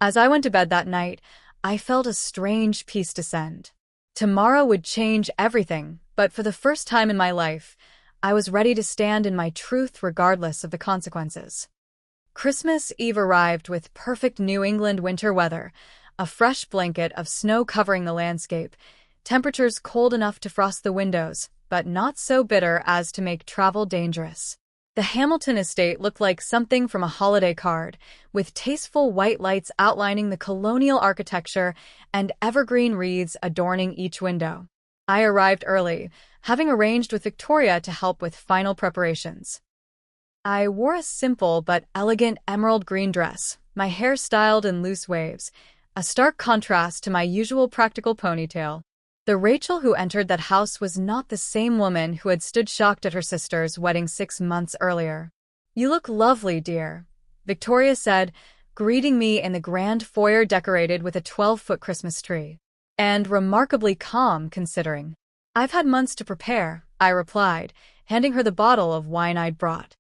As I went to bed that night, I felt a strange peace descend. Tomorrow would change everything, but for the first time in my life, I was ready to stand in my truth regardless of the consequences. Christmas Eve arrived with perfect New England winter weather, a fresh blanket of snow covering the landscape, temperatures cold enough to frost the windows, but not so bitter as to make travel dangerous. The Hamilton estate looked like something from a holiday card, with tasteful white lights outlining the colonial architecture and evergreen wreaths adorning each window. I arrived early, having arranged with Victoria to help with final preparations. I wore a simple but elegant emerald green dress, my hair styled in loose waves, a stark contrast to my usual practical ponytail. The Rachel who entered that house was not the same woman who had stood shocked at her sister's wedding 6 months earlier. "You look lovely, dear," Victoria said, greeting me in the grand foyer decorated with a 12-foot Christmas tree. "And remarkably calm, considering." "I've had months to prepare," I replied, handing her the bottle of wine I'd brought.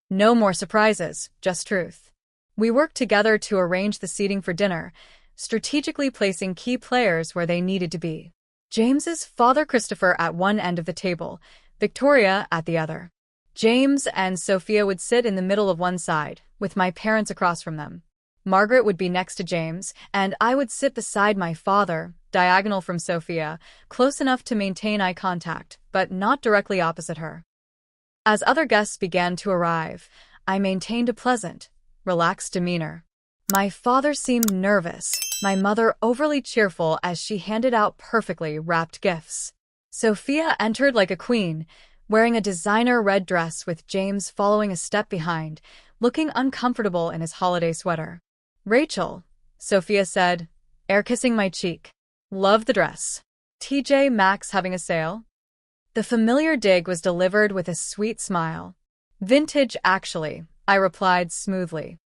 "No more surprises, just truth." We worked together to arrange the seating for dinner, strategically placing key players where they needed to be. James's father Christopher at one end of the table, Victoria at the other. James and Sophia would sit in the middle of one side, with my parents across from them. Margaret would be next to James, and I would sit beside my father, diagonal from Sophia, close enough to maintain eye contact, but not directly opposite her. As other guests began to arrive, I maintained a pleasant, relaxed demeanor. My father seemed nervous, my mother overly cheerful as she handed out perfectly wrapped gifts. Sophia entered like a queen, wearing a designer red dress with James following a step behind, looking uncomfortable in his holiday sweater. "Rachel," Sophia said, air-kissing my cheek. "Love the dress. TJ Maxx having a sale?" The familiar dig was delivered with a sweet smile. "Vintage, actually," I replied smoothly.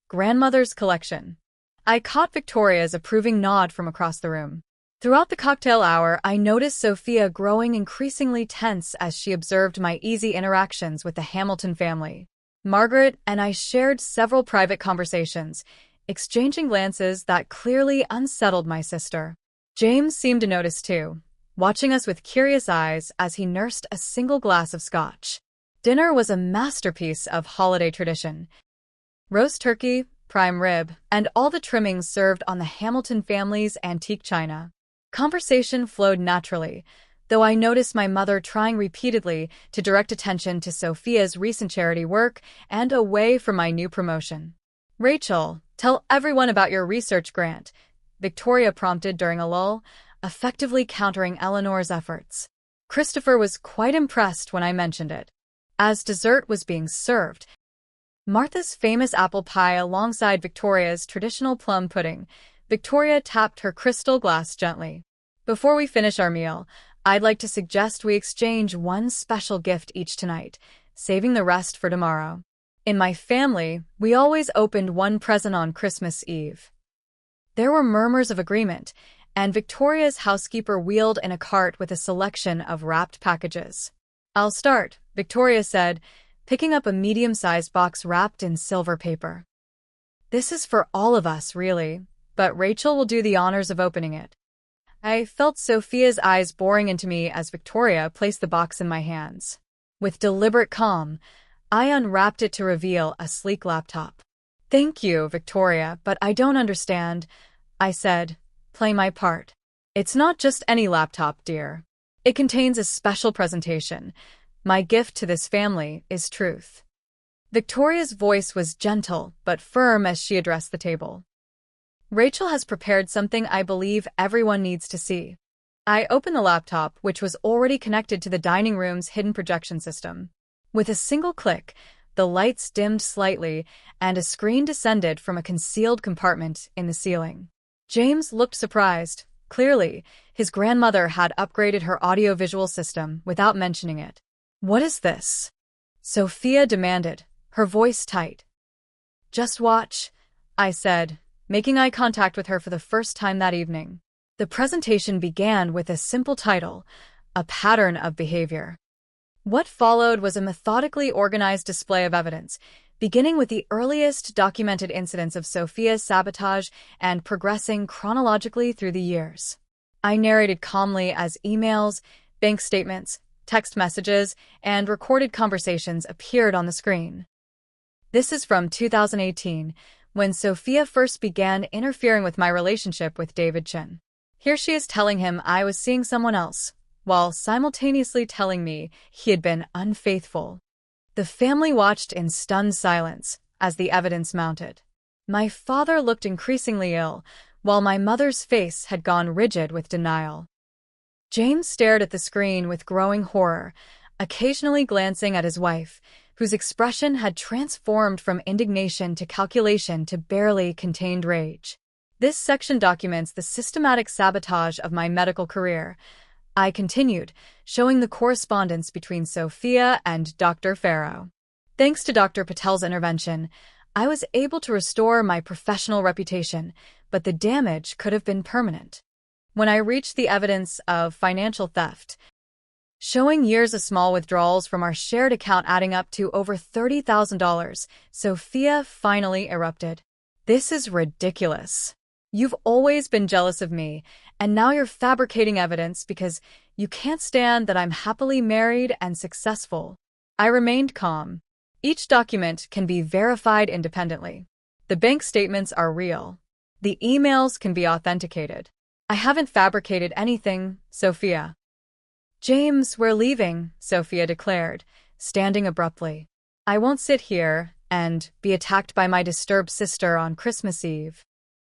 "Grandmother's collection." I caught Victoria's approving nod from across the room. Throughout the cocktail hour, I noticed Sophia growing increasingly tense as she observed my easy interactions with the Hamilton family. Margaret and I shared several private conversations, exchanging glances that clearly unsettled my sister. James seemed to notice too, watching us with curious eyes as he nursed a single glass of scotch. Dinner was a masterpiece of holiday tradition. Roast turkey, prime rib, and all the trimmings served on the Hamilton family's antique china. Conversation flowed naturally, though I noticed my mother trying repeatedly to direct attention to Sophia's recent charity work and away from my new promotion. "Rachel, tell everyone about your research grant," Victoria prompted during a lull, effectively countering Eleanor's efforts. Christopher was quite impressed when I mentioned it. As dessert was being served, Martha's famous apple pie alongside Victoria's traditional plum pudding, Victoria tapped her crystal glass gently. "Before we finish our meal, I'd like to suggest we exchange one special gift each tonight, saving the rest for tomorrow. In my family, we always opened one present on Christmas Eve." There were murmurs of agreement, and Victoria's housekeeper wheeled in a cart with a selection of wrapped packages. "I'll start," Victoria said, picking up a medium-sized box wrapped in silver paper. "This is for all of us, really, but Rachel will do the honors of opening it." I felt Sophia's eyes boring into me as Victoria placed the box in my hands. With deliberate calm, I unwrapped it to reveal a sleek laptop. "Thank you, Victoria, but I don't understand," I said, playing my part. "It's not just any laptop, dear. It contains a special presentation. My gift to this family is truth." Victoria's voice was gentle but firm as she addressed the table. "Rachel has prepared something I believe everyone needs to see." I opened the laptop, which was already connected to the dining room's hidden projection system. With a single click, the lights dimmed slightly and a screen descended from a concealed compartment in the ceiling. James looked surprised. Clearly, his grandmother had upgraded her audiovisual system without mentioning it. "What is this?" Sophia demanded, her voice tight. "Just watch," I said, making eye contact with her for the first time that evening. The presentation began with a simple title, "A Pattern of Behavior." What followed was a methodically organized display of evidence, beginning with the earliest documented incidents of Sophia's sabotage and progressing chronologically through the years. I narrated calmly as emails, bank statements, text messages, and recorded conversations appeared on the screen. This is from 2018, when Sophia first began interfering with my relationship with David Chen. Here she is telling him I was seeing someone else, while simultaneously telling me he had been unfaithful. The family watched in stunned silence as the evidence mounted. My father looked increasingly ill, while my mother's face had gone rigid with denial. James stared at the screen with growing horror, occasionally glancing at his wife, whose expression had transformed from indignation to calculation to barely contained rage. "This section documents the systematic sabotage of my medical career," I continued, showing the correspondence between Sophia and Dr. Farrow. "Thanks to Dr. Patel's intervention, I was able to restore my professional reputation, but the damage could have been permanent." When I reached the evidence of financial theft, showing years of small withdrawals from our shared account adding up to over $30,000, Sophia finally erupted. "This is ridiculous. You've always been jealous of me, and now you're fabricating evidence because you can't stand that I'm happily married and successful." I remained calm. "Each document can be verified independently." The bank statements are real. The emails can be authenticated. I haven't fabricated anything, Sophia. James, we're leaving, Sophia declared, standing abruptly. I won't sit here and be attacked by my disturbed sister on Christmas Eve.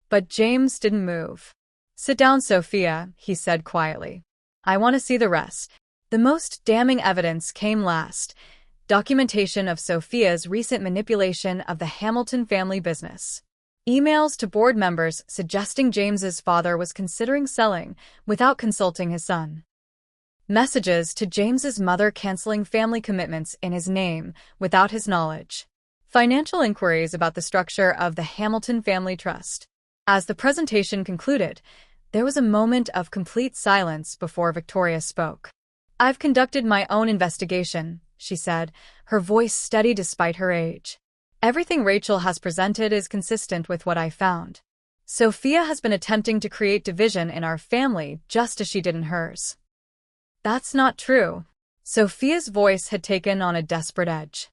But James didn't move. Sit down, Sophia, he said quietly. I want to see the rest. The most damning evidence came last. Documentation of Sophia's recent manipulation of the Hamilton family business. Emails to board members suggesting James's father was considering selling without consulting his son. Messages to James's mother canceling family commitments in his name without his knowledge. Financial inquiries about the structure of the Hamilton Family Trust. As the presentation concluded, there was a moment of complete silence before Victoria spoke. I've conducted my own investigation, she said, her voice steady despite her age. Everything Rachel has presented is consistent with what I found. Sophia has been attempting to create division in our family just as she did in hers. That's not true. Sophia's voice had taken on a desperate edge.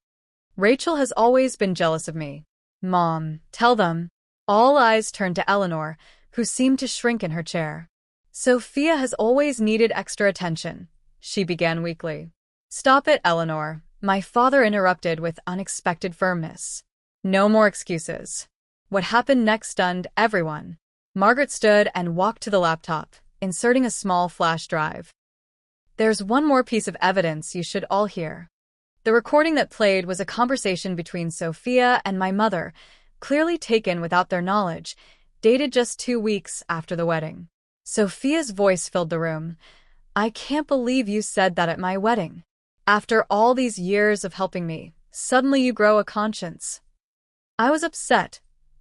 Rachel has always been jealous of me. Mom, tell them. All eyes turned to Eleanor, who seemed to shrink in her chair. Sophia has always needed extra attention, she began weakly. Stop it, Eleanor, my father interrupted with unexpected firmness. No more excuses. What happened next stunned everyone. Margaret stood and walked to the laptop, inserting a small flash drive. There's one more piece of evidence you should all hear. The recording that played was a conversation between Sophia and my mother, clearly taken without their knowledge, dated just 2 weeks after the wedding. Sophia's voice filled the room. I can't believe you said that at my wedding. After all these years of helping me, suddenly you grow a conscience. I was upset,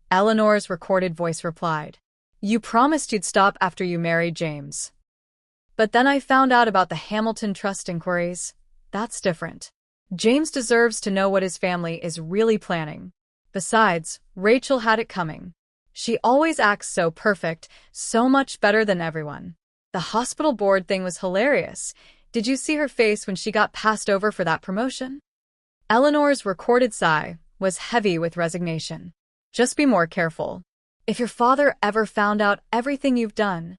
Eleanor's recorded voice replied. You promised you'd stop after you married James. But then I found out about the Hamilton Trust inquiries. That's different. James deserves to know what his family is really planning. Besides, Rachel had it coming. She always acts so perfect, so much better than everyone. The hospital board thing was hilarious. Did you see her face when she got passed over for that promotion? Eleanor's recorded sigh was heavy with resignation. Just be more careful. If your father ever found out everything you've done.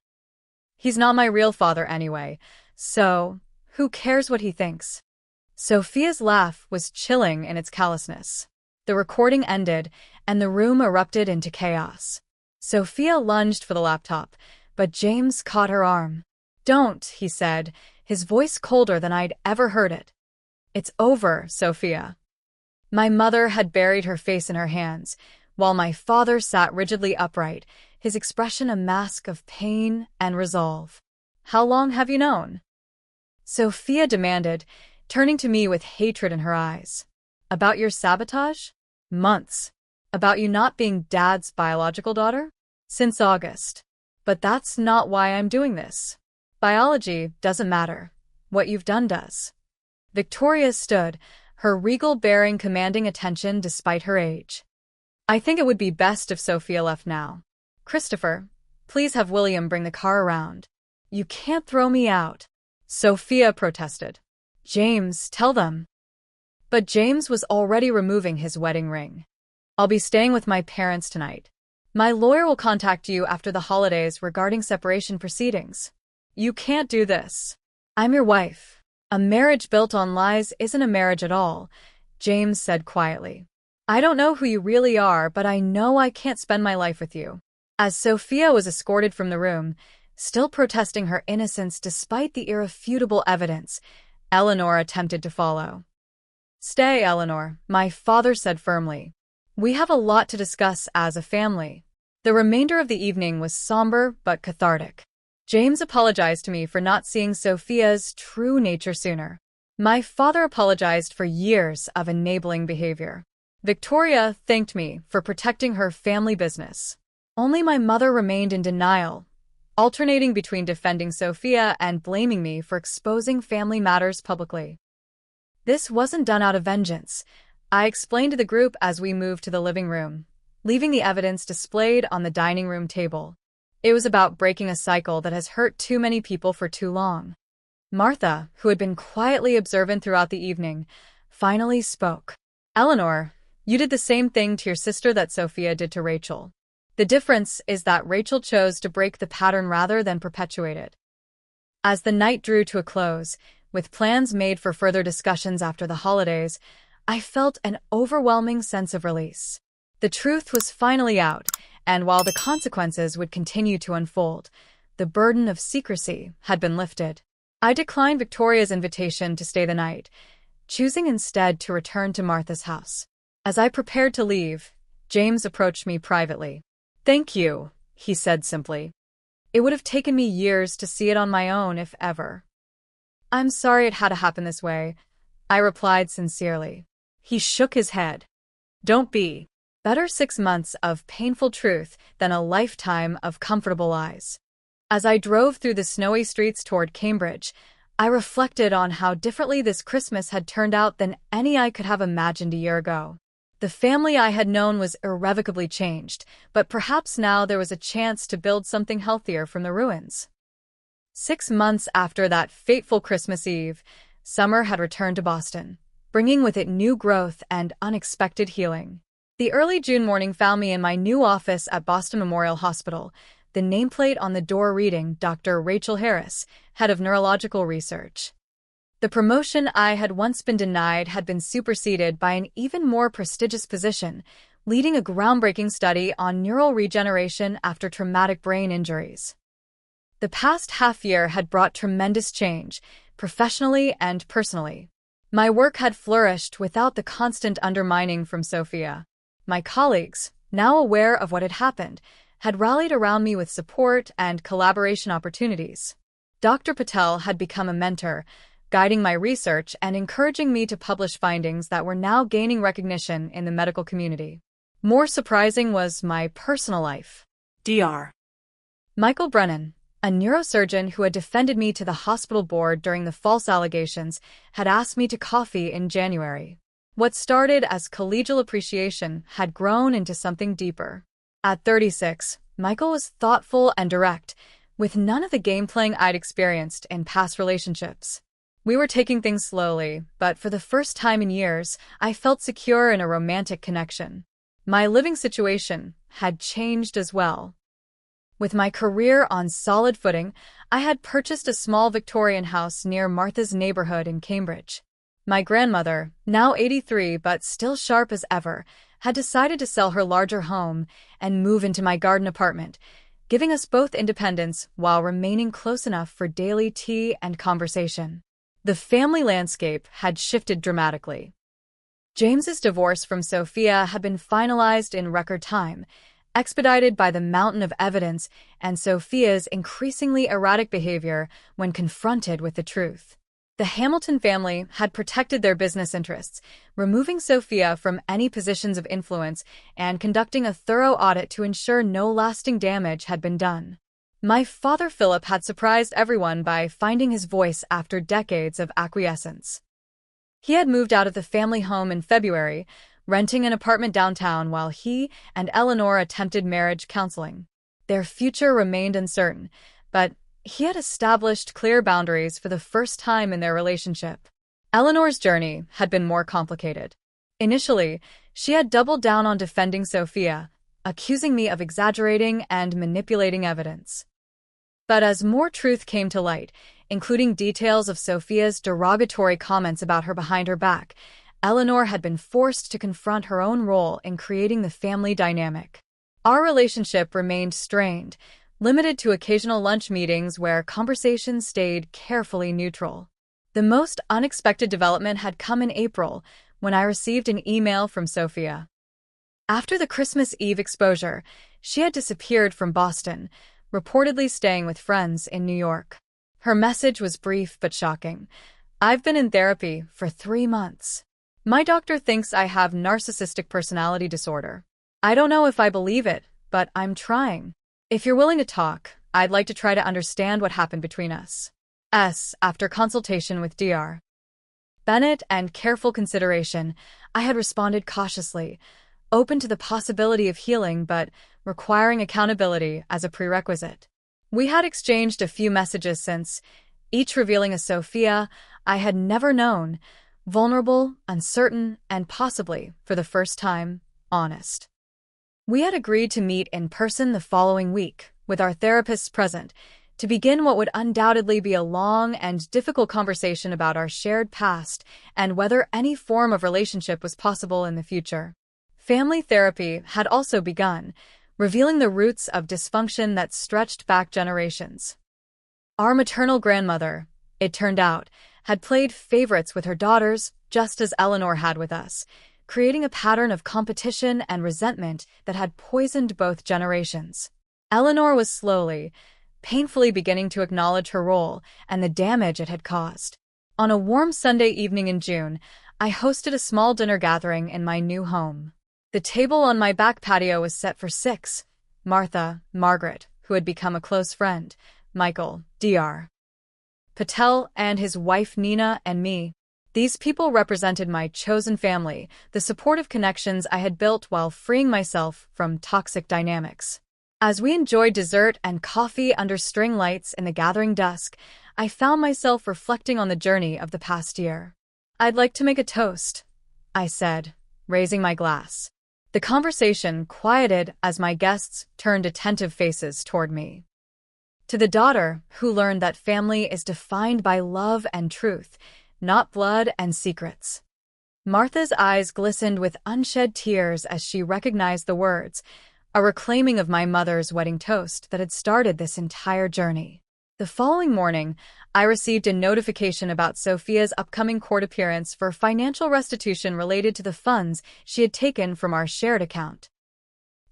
He's not my real father anyway, so who cares what he thinks? Sophia's laugh was chilling in its callousness. The recording ended, and the room erupted into chaos. Sophia lunged for the laptop, but James caught her arm. Don't, he said, his voice colder than I'd ever heard it. It's over, Sophia. My mother had buried her face in her hands, while my father sat rigidly upright, his expression a mask of pain and resolve. How long have you known? Sophia demanded, turning to me with hatred in her eyes. About your sabotage? Months. About you not being Dad's biological daughter? Since August. But that's not why I'm doing this. Biology doesn't matter. What you've done does. Victoria stood, her regal bearing commanding attention despite her age. I think it would be best if Sophia left now. Christopher, please have William bring the car around. You can't throw me out. Sophia protested. James, tell them. But James was already removing his wedding ring. I'll be staying with my parents tonight. My lawyer will contact you after the holidays regarding separation proceedings. You can't do this. I'm your wife. A marriage built on lies isn't a marriage at all, James said quietly. I don't know who you really are, but I know I can't spend my life with you. As Sophia was escorted from the room, still protesting her innocence despite the irrefutable evidence, Eleanor attempted to follow. Stay, Eleanor, my father said firmly. We have a lot to discuss as a family. The remainder of the evening was somber but cathartic. James apologized to me for not seeing Sophia's true nature sooner. My father apologized for years of enabling behavior. Victoria thanked me for protecting her family business. Only my mother remained in denial, alternating between defending Sophia and blaming me for exposing family matters publicly. This wasn't done out of vengeance, I explained to the group as we moved to the living room, leaving the evidence displayed on the dining room table. It was about breaking a cycle that has hurt too many people for too long. Martha, who had been quietly observant throughout the evening, finally spoke. Eleanor, You did the same thing to your sister that Sophia did to Rachel. The difference is that Rachel chose to break the pattern rather than perpetuate it. As the night drew to a close, with plans made for further discussions after the holidays, I felt an overwhelming sense of release. The truth was finally out, and while the consequences would continue to unfold, the burden of secrecy had been lifted. I declined Victoria's invitation to stay the night, choosing instead to return to Martha's house. As I prepared to leave, James approached me privately. "Thank you," he said simply. "It would have taken me years to see it on my own, if ever." "I'm sorry it had to happen this way," I replied sincerely. He shook his head. "Don't be. Better 6 months of painful truth than a lifetime of comfortable lies." As I drove through the snowy streets toward Cambridge, I reflected on how differently this Christmas had turned out than any I could have imagined a year ago. The family I had known was irrevocably changed, but perhaps now there was a chance to build something healthier from the ruins. 6 months after that fateful Christmas Eve, summer had returned to Boston, bringing with it new growth and unexpected healing. The early June morning found me in my new office at Boston Memorial Hospital, the nameplate on the door reading Dr. Rachel Harris, head of neurological research. The promotion I had once been denied had been superseded by an even more prestigious position, leading a groundbreaking study on neural regeneration after traumatic brain injuries. The past half-year had brought tremendous change, professionally and personally. My work had flourished without the constant undermining from Sophia. My colleagues, now aware of what had happened, had rallied around me with support and collaboration opportunities. Dr. Patel had become a mentor, guiding my research and encouraging me to publish findings that were now gaining recognition in the medical community. More surprising was my personal life. Dr. Michael Brennan, a neurosurgeon who had defended me to the hospital board during the false allegations, had asked me to coffee in January. What started as collegial appreciation had grown into something deeper. At 36, Michael was thoughtful and direct, with none of the game-playing I'd experienced in past relationships. We were taking things slowly, but for the first time in years, I felt secure in a romantic connection. My living situation had changed as well. With my career on solid footing, I had purchased a small Victorian house near Martha's neighborhood in Cambridge. My grandmother, now 83 but still sharp as ever, had decided to sell her larger home and move into my garden apartment, giving us both independence while remaining close enough for daily tea and conversation. The family landscape had shifted dramatically. James's divorce from Sophia had been finalized in record time, expedited by the mountain of evidence and Sophia's increasingly erratic behavior when confronted with the truth. The Hamilton family had protected their business interests, removing Sophia from any positions of influence and conducting a thorough audit to ensure no lasting damage had been done. My father Philip had surprised everyone by finding his voice after decades of acquiescence. He had moved out of the family home in February, renting an apartment downtown while he and Eleanor attempted marriage counseling. Their future remained uncertain, but he had established clear boundaries for the first time in their relationship. Eleanor's journey had been more complicated. Initially, she had doubled down on defending Sophia, accusing me of exaggerating and manipulating evidence. But as more truth came to light, including details of Sophia's derogatory comments about her behind her back, Eleanor had been forced to confront her own role in creating the family dynamic. Our relationship remained strained, limited to occasional lunch meetings where conversations stayed carefully neutral. The most unexpected development had come in April, when I received an email from Sophia. After the Christmas Eve exposure, she had disappeared from Boston, reportedly staying with friends in New York. Her message was brief but shocking. "I've been in therapy for 3 months. My doctor thinks I have narcissistic personality disorder. I don't know if I believe it, but I'm trying. If you're willing to talk, I'd like to try to understand what happened between us." After consultation with Dr. Bennett and careful consideration, I had responded cautiously, open to the possibility of healing but requiring accountability as a prerequisite. We had exchanged a few messages since, each revealing a Sophia I had never known, vulnerable, uncertain, and possibly, for the first time, honest. We had agreed to meet in person the following week, with our therapists present, to begin what would undoubtedly be a long and difficult conversation about our shared past and whether any form of relationship was possible in the future. Family therapy had also begun, revealing the roots of dysfunction that stretched back generations. Our maternal grandmother, it turned out, had played favorites with her daughters, just as Eleanor had with us, creating a pattern of competition and resentment that had poisoned both generations. Eleanor was slowly, painfully beginning to acknowledge her role and the damage it had caused. On a warm Sunday evening in June, I hosted a small dinner gathering in my new home. The table on my back patio was set for 6: Martha, Margaret, who had become a close friend, Michael, Dr. Patel, and his wife Nina, and me. These people represented my chosen family, the supportive connections I had built while freeing myself from toxic dynamics. As we enjoyed dessert and coffee under string lights in the gathering dusk, I found myself reflecting on the journey of the past year. "I'd like to make a toast," I said, raising my glass. The conversation quieted as my guests turned attentive faces toward me. To the daughter who learned that family is defined by love and truth, not blood and secrets. Martha's eyes glistened with unshed tears as she recognized the words, a reclaiming of my mother's wedding toast that had started this entire journey. The following morning, I received a notification about Sophia's upcoming court appearance for financial restitution related to the funds she had taken from our shared account.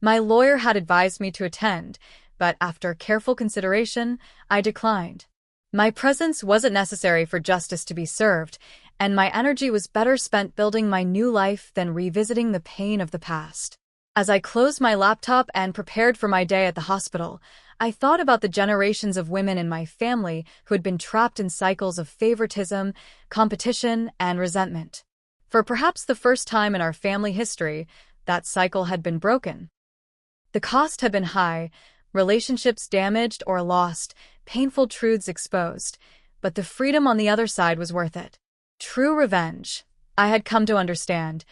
My lawyer had advised me to attend, but after careful consideration, I declined. My presence wasn't necessary for justice to be served, and my energy was better spent building my new life than revisiting the pain of the past. As I closed my laptop and prepared for my day at the hospital, I thought about the generations of women in my family who had been trapped in cycles of favoritism, competition, and resentment. For perhaps the first time in our family history, that cycle had been broken. The cost had been high, relationships damaged or lost, painful truths exposed, but the freedom on the other side was worth it. True revenge, I had come to understand,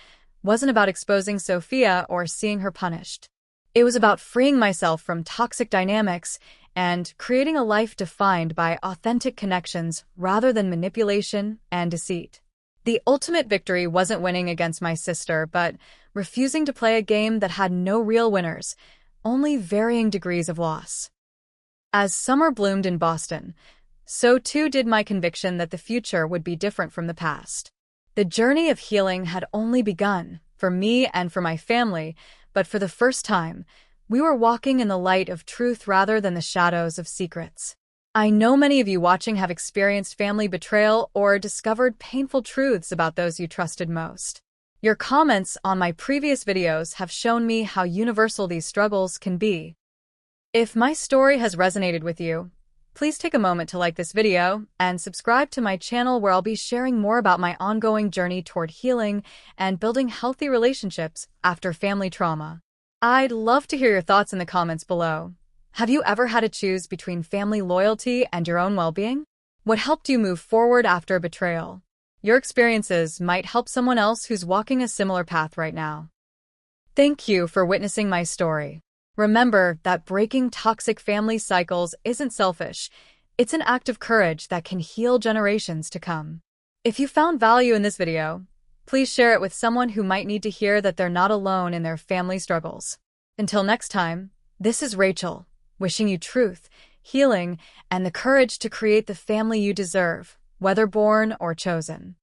wasn't about exposing Sophia or seeing her punished. It was about freeing myself from toxic dynamics and creating a life defined by authentic connections rather than manipulation and deceit. The ultimate victory wasn't winning against my sister, but refusing to play a game that had no real winners, only varying degrees of loss. As summer bloomed in Boston, so too did my conviction that the future would be different from the past. The journey of healing had only begun, for me and for my family, but for the first time, we were walking in the light of truth rather than the shadows of secrets. I know many of you watching have experienced family betrayal or discovered painful truths about those you trusted most. Your comments on my previous videos have shown me how universal these struggles can be. If my story has resonated with you, please take a moment to like this video and subscribe to my channel where I'll be sharing more about my ongoing journey toward healing and building healthy relationships after family trauma. I'd love to hear your thoughts in the comments below. Have you ever had to choose between family loyalty and your own well-being? What helped you move forward after a betrayal? Your experiences might help someone else who's walking a similar path right now. Thank you for witnessing my story. Remember that breaking toxic family cycles isn't selfish. It's an act of courage that can heal generations to come. If you found value in this video, please share it with someone who might need to hear that they're not alone in their family struggles. Until next time, this is Rachel, wishing you truth, healing, and the courage to create the family you deserve, whether born or chosen.